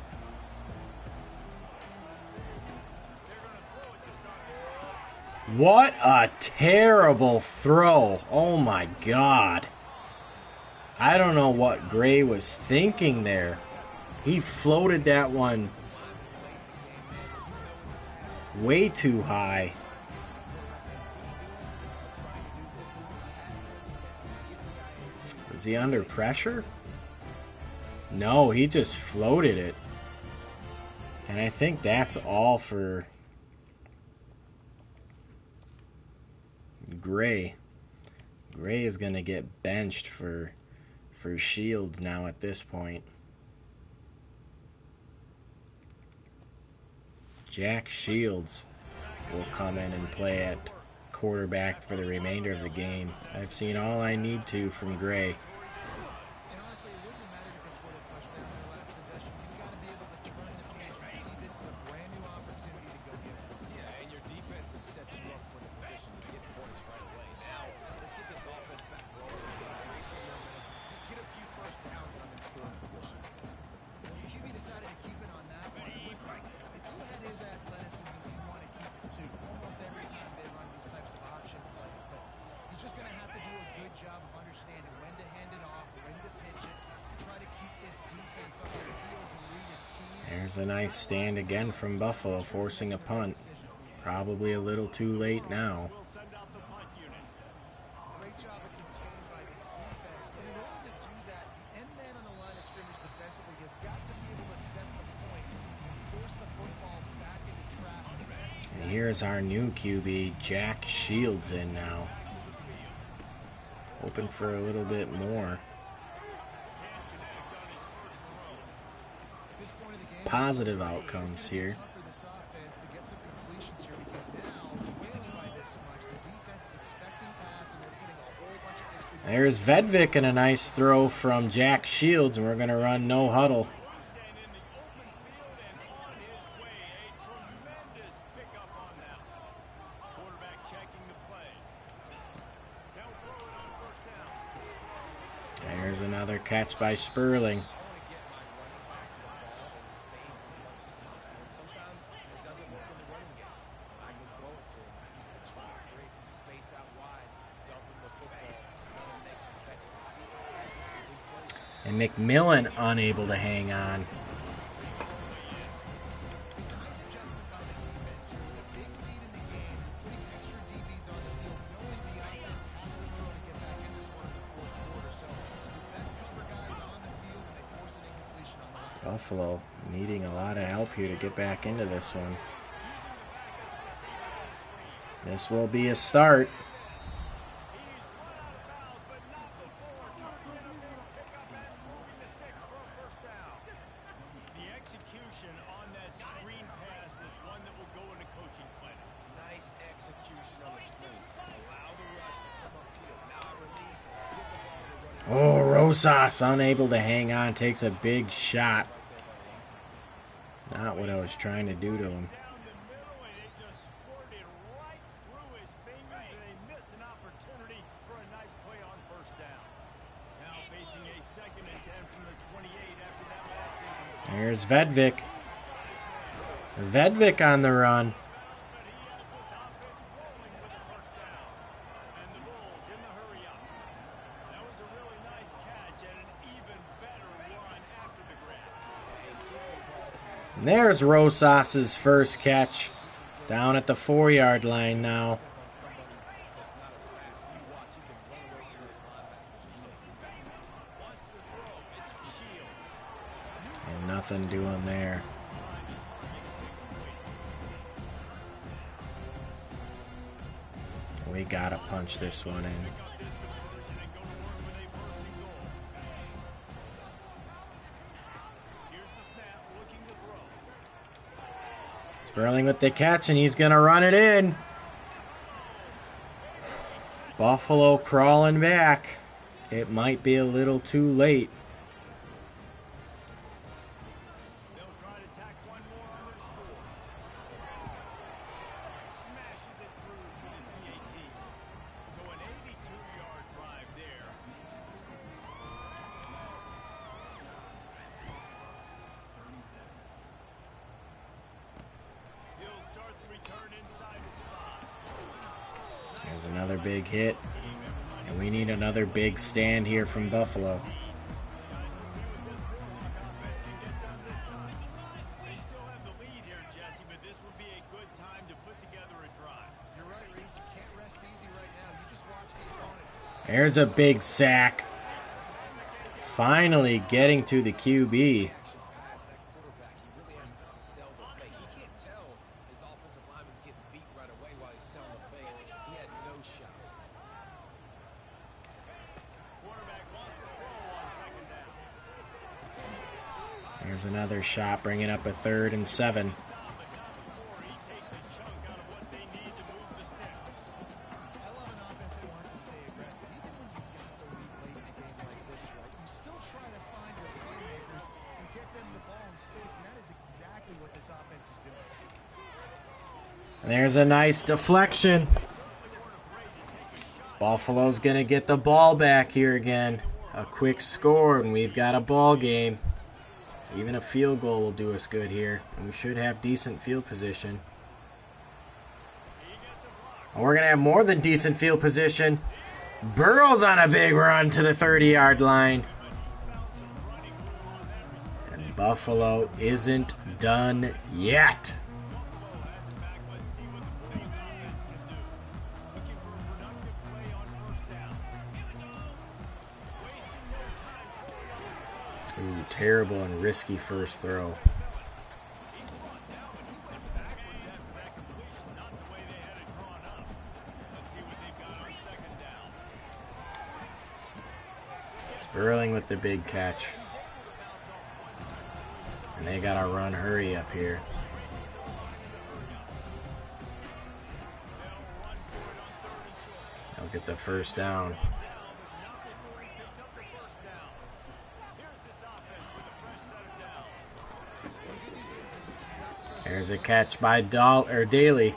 They're going to throw it to start. What a terrible throw. Oh my God. I don't know what Gray was thinking there. He floated that one way too high. Was he under pressure? No, he just floated it. And I think that's all for Gray. Gray is going to get benched for Shields now at this point. Jack Shields will come in and play at quarterback for the remainder of the game. I've seen all I need to from Gray. And honestly, it wouldn't have mattered if they scored a touchdown in their last possession. You've got to be able to turn the page and see this is a brand new opportunity to go get points. Yeah, and your defense has set you up for the position to get points right away. Now, let's get this offense back rolling. Create some momentum. Just get a few first downs and I'm in scoring position. Well, QB decided to keep it on that one. Listen, if you had his athleticism, you want to keep it too. Almost every time they run these types of option plays, but he's just going to have to do a good job of understanding when to hand it off, when to pitch it, try to keep this defense on their heels and read his keys. There's a nice stand again from Buffalo, forcing a punt. Probably a little too late now. We'll send out the punt unit. Great job of containing by this defense. And in order to do that, the end man on the line of scrimmage defensively has got to be able to set the point and force the football back into traffic. And here's our new QB, Jack Shields, in now. Hoping for a little bit more At this point in the game, positive outcomes here. tough for this offense to get some completions here because now, trailing by this much, the defense is expecting pass and they're putting a whole bunch of extra. There's Vedvik and a nice throw from Jack Shields, and we're going to run no huddle. And in the open field and on his way. A tremendous pickup on that one. Quarterback checking the play. They'll throw it on first down. There's another catch by Sperling. I want to get my running backs the ball in space as much as possible. And sometimes it doesn't work in the running game. I can throw it to him and try to create some space out wide, dump him the football, and then make some catches and see if I can get some big plays. And McMillan unable to hang on. It's a nice adjustment by the defense here with a big lead in the game, putting extra DBs on the field, knowing the offense has to throw to get back in this one in the fourth quarter. So the best cover guys on the field, and they force an incompletion on the last. Buffalo needing a lot of help here to get back into this one. This will be a start. He's run out of bounds, but not before turning in a big pickup and moving the sticks for a first down. The execution on that screen pass is one that will go into coaching clinic. Nice execution on the screen. Allow the rush to come upfield. Now I release. Get the ball to the running. Oh, Rosas unable to hang on, takes a big shot. Not what I was trying to do to him. Down the middle, and it just squirted right through his fingers, and they miss an opportunity for a nice play on first down. Now facing a second and 10 from the 28 after that last incompletion. There's Vedvik. Vedvik on the run. But he has this offense rolling with a first down. And the Bulls in the hurry up. That was a really nice catch and an even better run after the grab. And there's Rosas's first catch. Down at the 4-yard line now. On somebody that's not as fast. You watch, you can run away from those linebackers. You're safe. Wants to throw. It's Shields. And nothing doing there. We gotta punch this one in. Pick up this conversion and go to work with a Sperling with the catch, and he's going to run it in. Buffalo crawling back. It might be a little too late. They'll try to tack one more on their score. Smashes it through for the PAT. So an 82-yard drive there. He'll start the return inside his 5. There's another big hit. And we need another big stand here from Buffalo. Guys, we'll see what this Warhawk offense can get done this time. They still have the lead here, Jesse, but this would be a good time to put together a drive. You're right, Reese. You can't rest easy right now. You just watch the opponent. There's a big sack. Finally getting to the QB. Action pass, that quarterback, he really has to sell the fake. He can't tell his offensive lineman's getting beat right away while he's selling the fake. He had no shot. Quarterback wants to throw on second down. There's another shot, bringing up a 3rd and 7. Stop, but not before he takes a chunk out of what they need to move the sticks. I love an offense that wants to stay aggressive. Even when you've got the lead late in a game like this, right? You still try to find your playmakers and get them the ball in space, and that is exactly what this offense is doing. There's a nice deflection. Buffalo's going to get the ball back here again. A quick score, and we've got a ball game. Even a field goal will do us good here. And we should have decent field position. And we're going to have more than decent field position. Burrow's on a big run to the 30-yard line. And Buffalo isn't done yet. Let's see what the Braves offense can do. Looking for a productive play on first down. Wasting no time throwing on his drive. Ooh, terrible and risky first throw. He brought down, but he went backwards after that completion. Not the way they had it drawn up. Let's see what they've got on second down. Sperling with the big catch. And they got to run hurry up here. They'll get the first down. There's a catch by Daly. Quite a bit here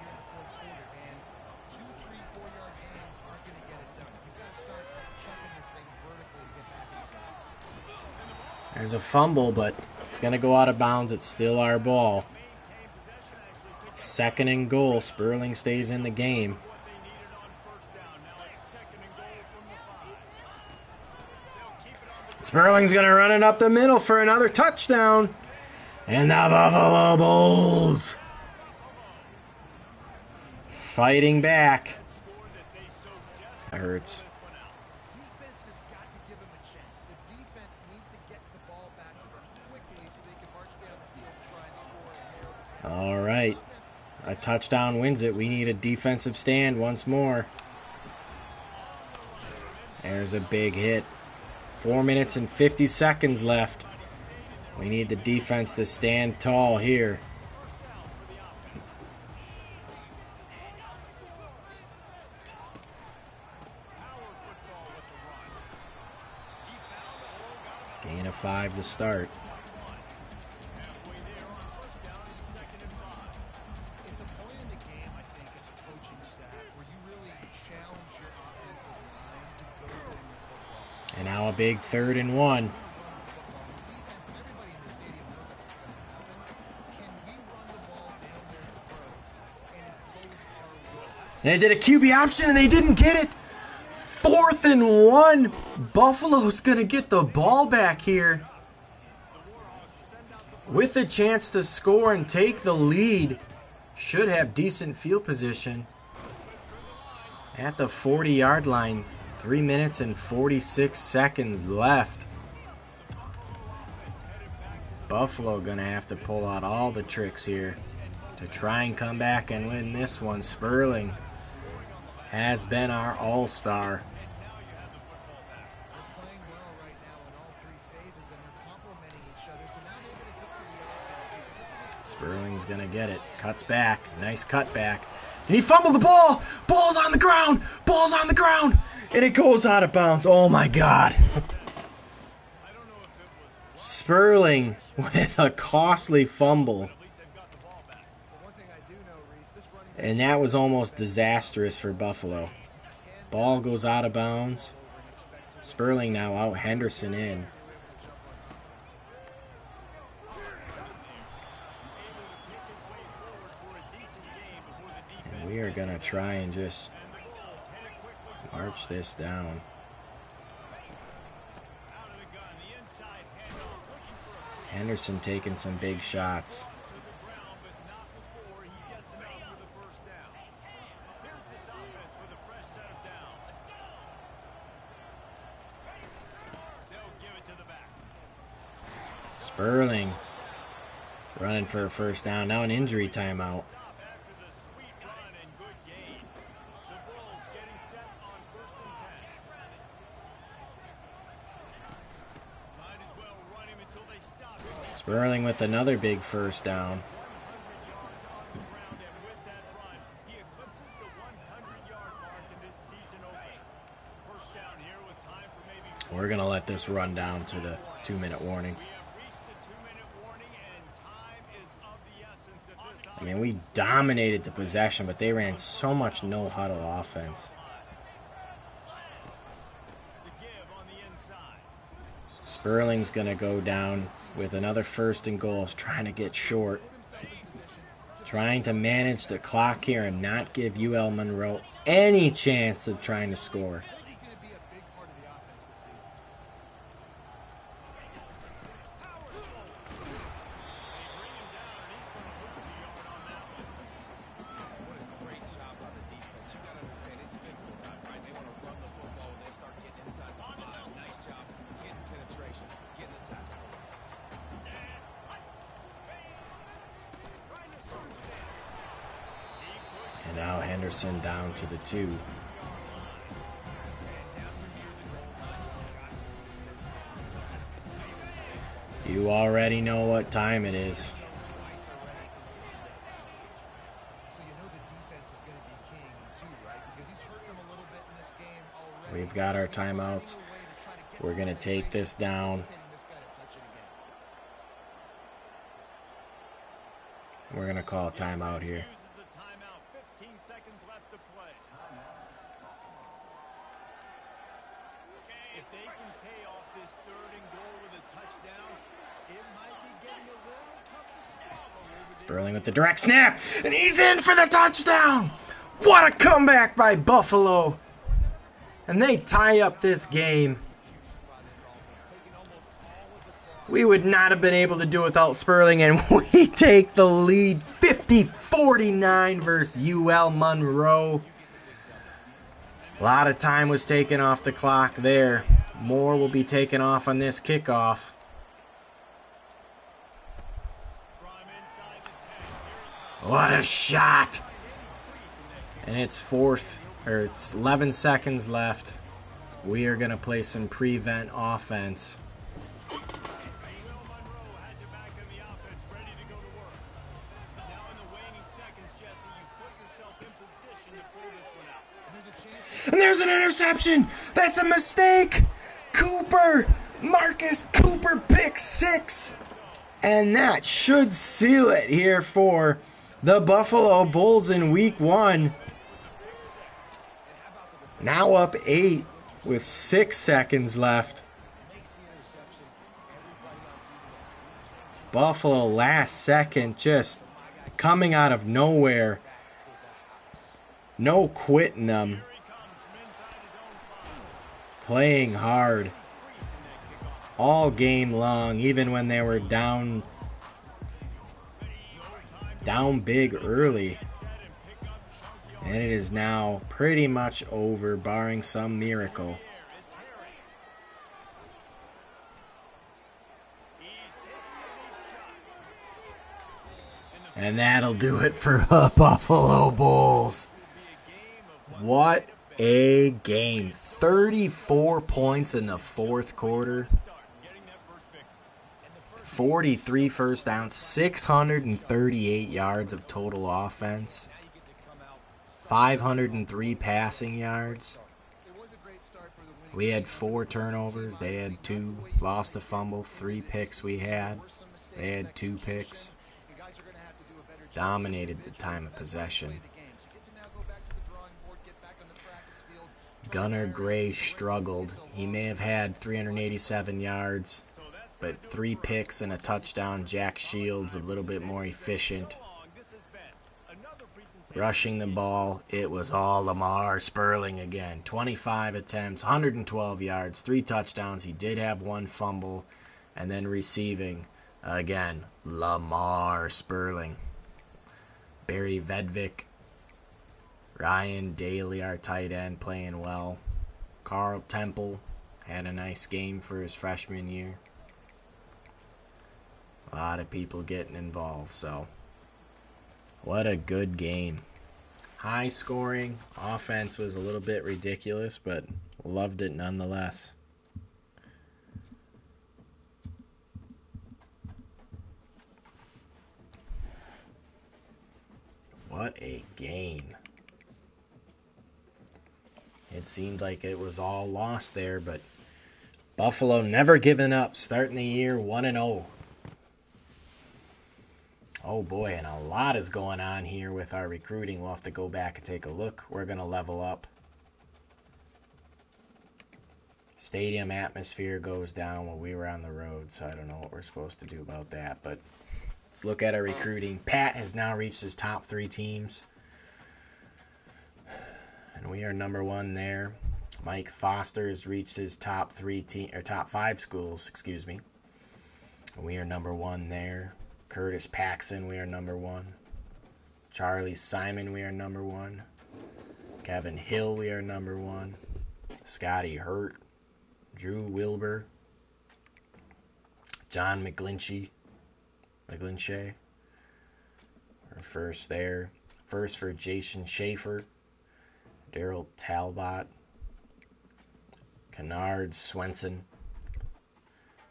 in the fourth quarter, and 2, 3, 4-yard gains aren't going to get it done. You've got to start chucking this thing vertically to get back out there. There's a fumble, but it's going to go out of bounds. It's still our ball. 2nd and goal. Sperling stays in the game. Sperling's going to run it up the middle for another touchdown. And the Buffalo Bulls fighting back. That hurts. Defense has got to give them a chance. The defense needs to get the ball back to them quickly so they can march down the field and try and score and narrow the game. All right. A touchdown wins it. We need a defensive stand once more. There's a big hit. 4 minutes and 50 seconds left. We need the defense to stand tall here. Gain of 5 to start. It's a point in the game, I think, as a coaching staff, where you really challenge your offensive line to go win the football. And now a big 3rd and 1. Defense, and everybody in the stadium knows that's what's going to happen. Can we run the ball down their throats and impose our will? And they did a QB option and they didn't get it. 4th and 1. Buffalo's going to get the ball back here with a chance to score and take the lead. Should have decent field position at the 40-yard line. 3 minutes and 46 seconds left. Buffalo going to have to pull out all the tricks here to try and come back and win this one. Sperling has been our all-star. They're playing well right now in all three phases, and they're complementing each other. So now maybe it's up to the offense Sperling's going to get it. Cuts back. Nice cut back. And he fumbled the ball. Ball's on the ground. Ball's on the ground. And it goes out of bounds. Oh, my God. Sperling with a costly fumble. And that was almost disastrous for Buffalo. Ball goes out of bounds. Sperling now out. Henderson in. We are going to try and just march this down. Henderson taking some big shots. Sperling running for a first down. Now an injury timeout. Sperling with another big first down. We're going to let this run down to the 2-minute warning. I mean, we dominated the possession, but they ran so much no-huddle offense. Sperling's going to go down with another first and goals, trying to get short. Trying to manage the clock here and not give UL Monroe any chance of trying to score. And now Henderson down to the 2. You already know what time it is. So you know the defense is going to be king too, right? Because he's hurt them a little bit in this game already. We've got our timeouts. We're going to take this down. We're going to call a timeout here. Sperling with the direct snap, and he's in for the touchdown! What a comeback by Buffalo! And they tie up this game. We would not have been able to do without Sperling, and we take the lead 50-49 versus UL Monroe. A lot of time was taken off the clock there. More will be taken off on this kickoff. What a shot! And it's 11 seconds left. We are going to play some prevent offense. And there's an interception! That's a mistake! Marcus Cooper, pick 6! And that should seal it here for the Buffalo Bulls in week 1. Now up 8 with 6 seconds left. Buffalo last second just coming out of nowhere. No quitting them. Playing hard all game long, even when they were down big early. And it is now pretty much over, barring some miracle. And that'll do it for the Buffalo Bulls. What a game. 34 points in the fourth quarter. 43 first downs, 638 yards of total offense, 503 passing yards. We had 4 turnovers. They had 2. Lost a fumble. 3 picks we had. They had 2 picks. Dominated the time of possession. Gunnar Gray struggled. He may have had 387 yards, but 3 picks and a touchdown. Jack Shields a little bit more efficient. Rushing the ball, it was all Lamar Sperling again. 25 attempts, 112 yards, 3 touchdowns. He did have 1 fumble. And then receiving, again, Lamar Sperling. Barry Vedvik. Ryan Daly, our tight end, playing well. Carl Temple had a nice game for his freshman year. A lot of people getting involved, so what a good game. High scoring. Offense was a little bit ridiculous, but loved it nonetheless. What a game. It seemed like it was all lost there, but Buffalo never giving up, starting the year 1-0. Oh boy, and a lot is going on here with our recruiting. We'll have to go back and take a look. We're going to level up. Stadium atmosphere goes down while we were on the road, so I don't know what we're supposed to do about that. But let's look at our recruiting. Pat has now reached his top 3 teams, and we are number 1 there. Mike Foster has reached his top 5 schools, excuse me. And we are number 1 there. Curtis Paxson, we are number 1. Charlie Simon, we are number 1. Kevin Hill, we are number 1. Scotty Hurt. Drew Wilbur. John McGlinchey. We're first there. First for Jason Schaefer. Daryl Talbot. Kennard Swenson.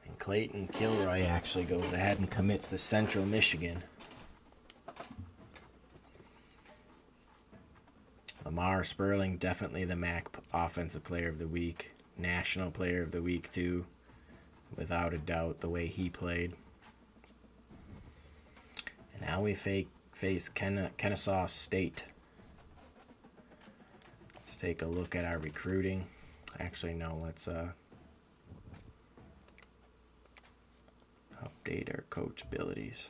And Clayton Kilroy actually goes ahead and commits to Central Michigan. Lamar Sperling, definitely the MAC Offensive Player of the Week. National Player of the Week, too. Without a doubt, the way he played. And now we face Kennesaw State. Let's take a look at our recruiting. Actually, no, let's update our coach abilities.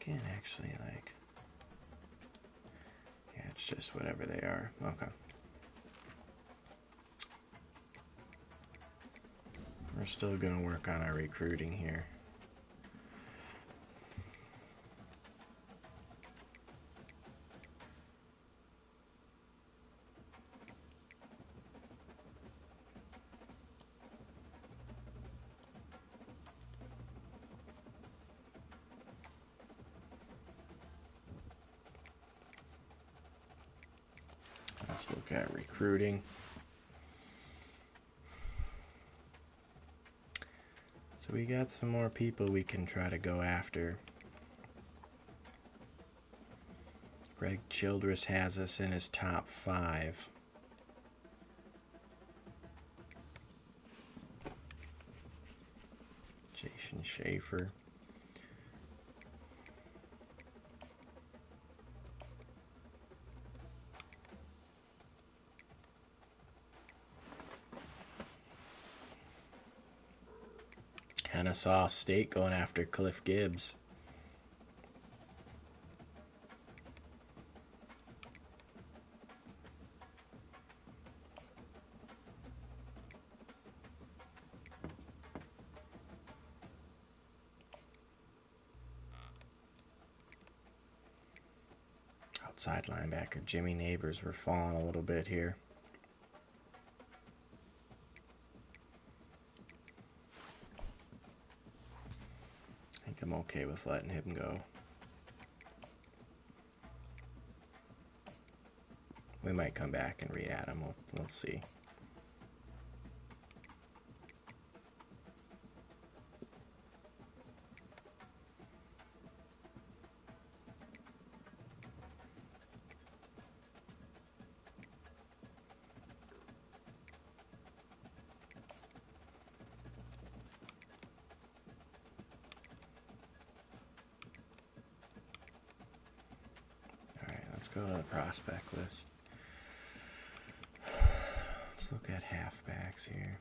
Can't actually, like, yeah, it's just whatever they are. Okay. We're still going to work on our recruiting here. Let's look at recruiting. So we got some more people we can try to go after. Greg Childress has us in his top 5. Jason Schaefer. Kennesaw State going after Cliff Gibbs. Outside linebacker Jimmy Neighbors, we're falling a little bit here. I think I'm okay with letting him go. We might come back and re-add them. We'll see. Let's go to the prospect list. Let's look at halfbacks here.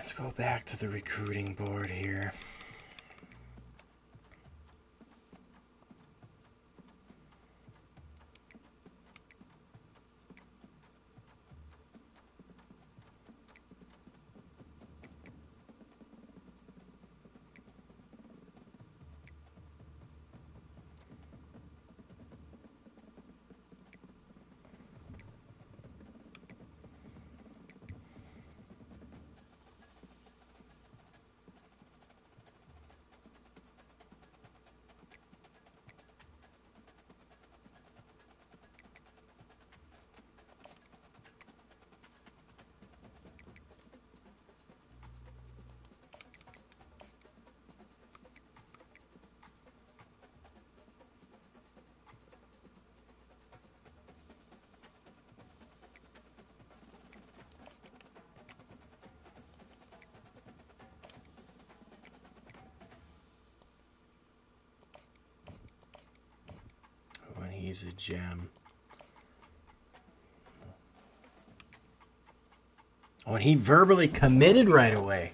Let's go back to the recruiting board here. He's a gem. Oh, and he verbally committed right away.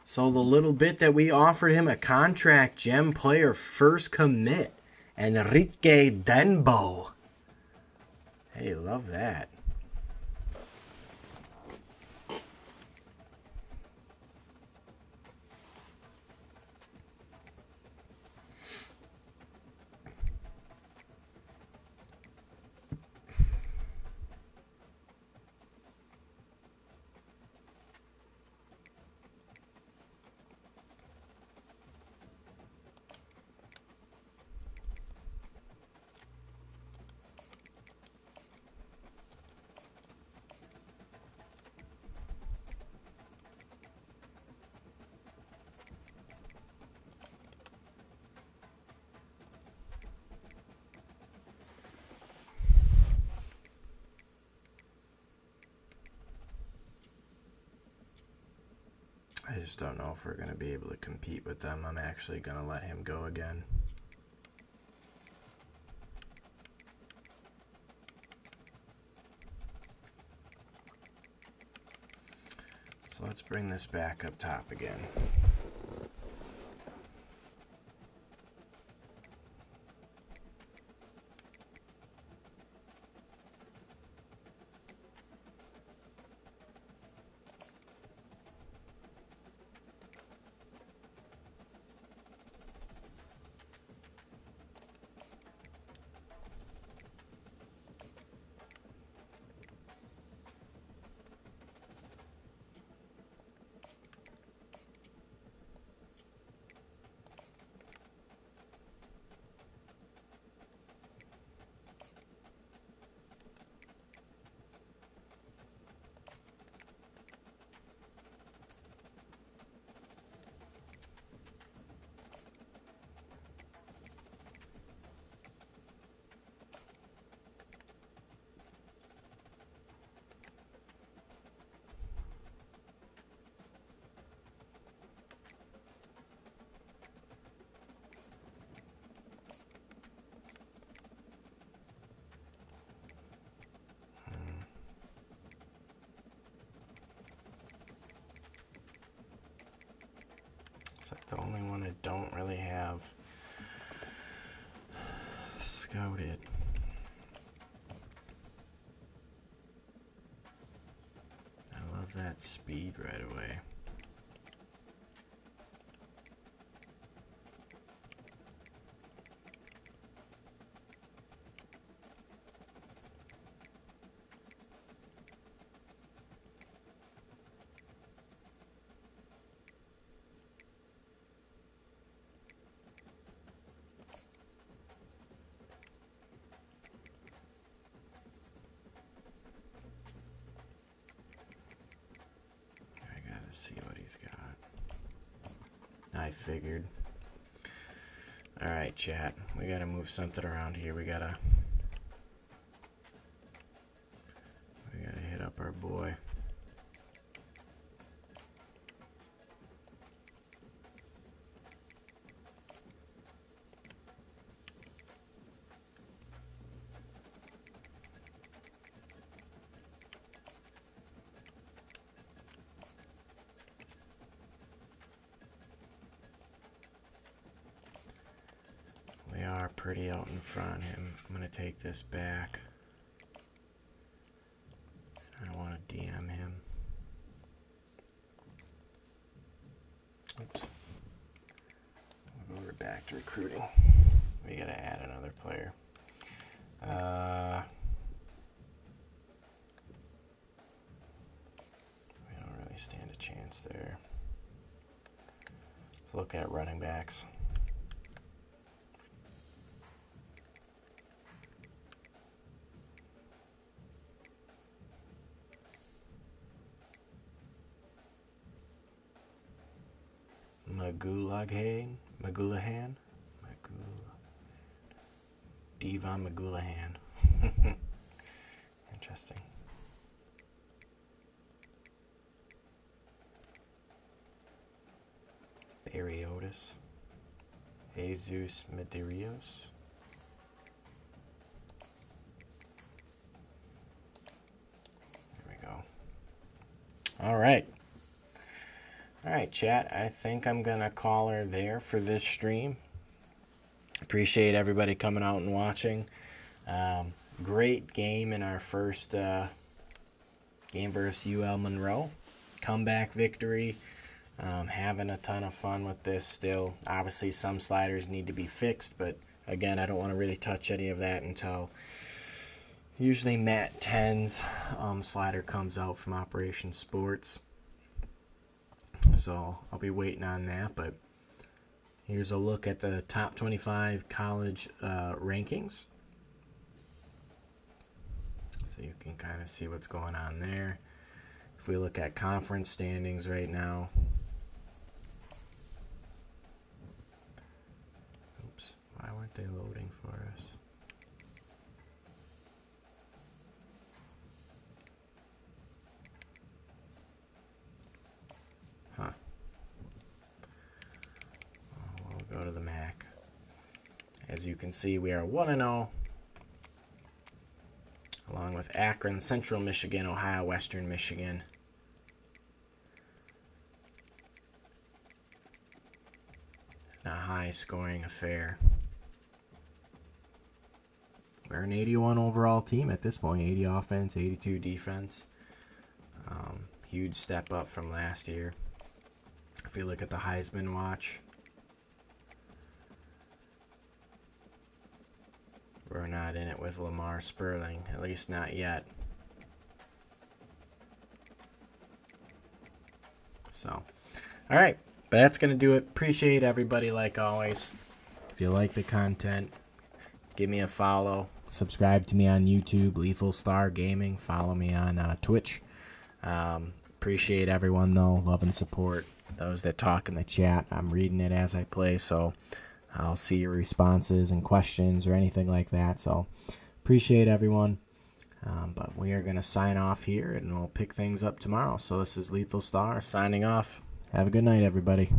So the little bit that we offered him, a contract gem player first commit. Enrique Denbo. Hey, love that. I just don't know if we're going to be able to compete with them. I'm actually going to let him go again. So let's bring this back up top again. It's like the only one I don't really have scouted. I love that speed right away. See what he's got. I figured. Alright, chat. We gotta move something around here. We gotta hit up our boy. We are pretty out in front of him. I'm going to take this back. I want to DM him. Oops. We'll go over back to recruiting. We got to add another player. We don't really stand a chance there. Let's look at running backs. Magulahan? Devon Magulahan. Interesting. Barry Otis. Jesus Medeiros. All right. All right, chat. I think I'm going to call her there for this stream. Appreciate everybody coming out and watching. Great game in our first game versus UL Monroe. Comeback victory. Having a ton of fun with this still. Obviously, some sliders need to be fixed, but again, I don't want to really touch any of that until usually Matt 10's slider comes out from Operation Sports. So I'll be waiting on that, but here's a look at the top 25 college rankings. So you can kind of see what's going on there. If we look at conference standings right now. Oops, why weren't they loading for us? Huh. We'll go to the MAC. As you can see, we are 1-0. Along with Akron, Central Michigan, Ohio, Western Michigan. A high-scoring affair. We're an 81 overall team at this point. 80 offense, 82 defense. Huge step up from last year. If you look at the Heisman watch, we're not in it with Lamar Sperling, at least not yet. So, all right. But that's going to do it. Appreciate everybody like always. If you like the content, give me a follow. Subscribe to me on YouTube, LethalStarGaming. Follow me on Twitch. Appreciate everyone, though. Love and support. Those that talk in the chat, I'm reading it as I play, so I'll see your responses and questions or anything like that. So appreciate everyone. But we are going to sign off here, and we'll pick things up tomorrow. So this is Lethal Star signing off. Have a good night, everybody.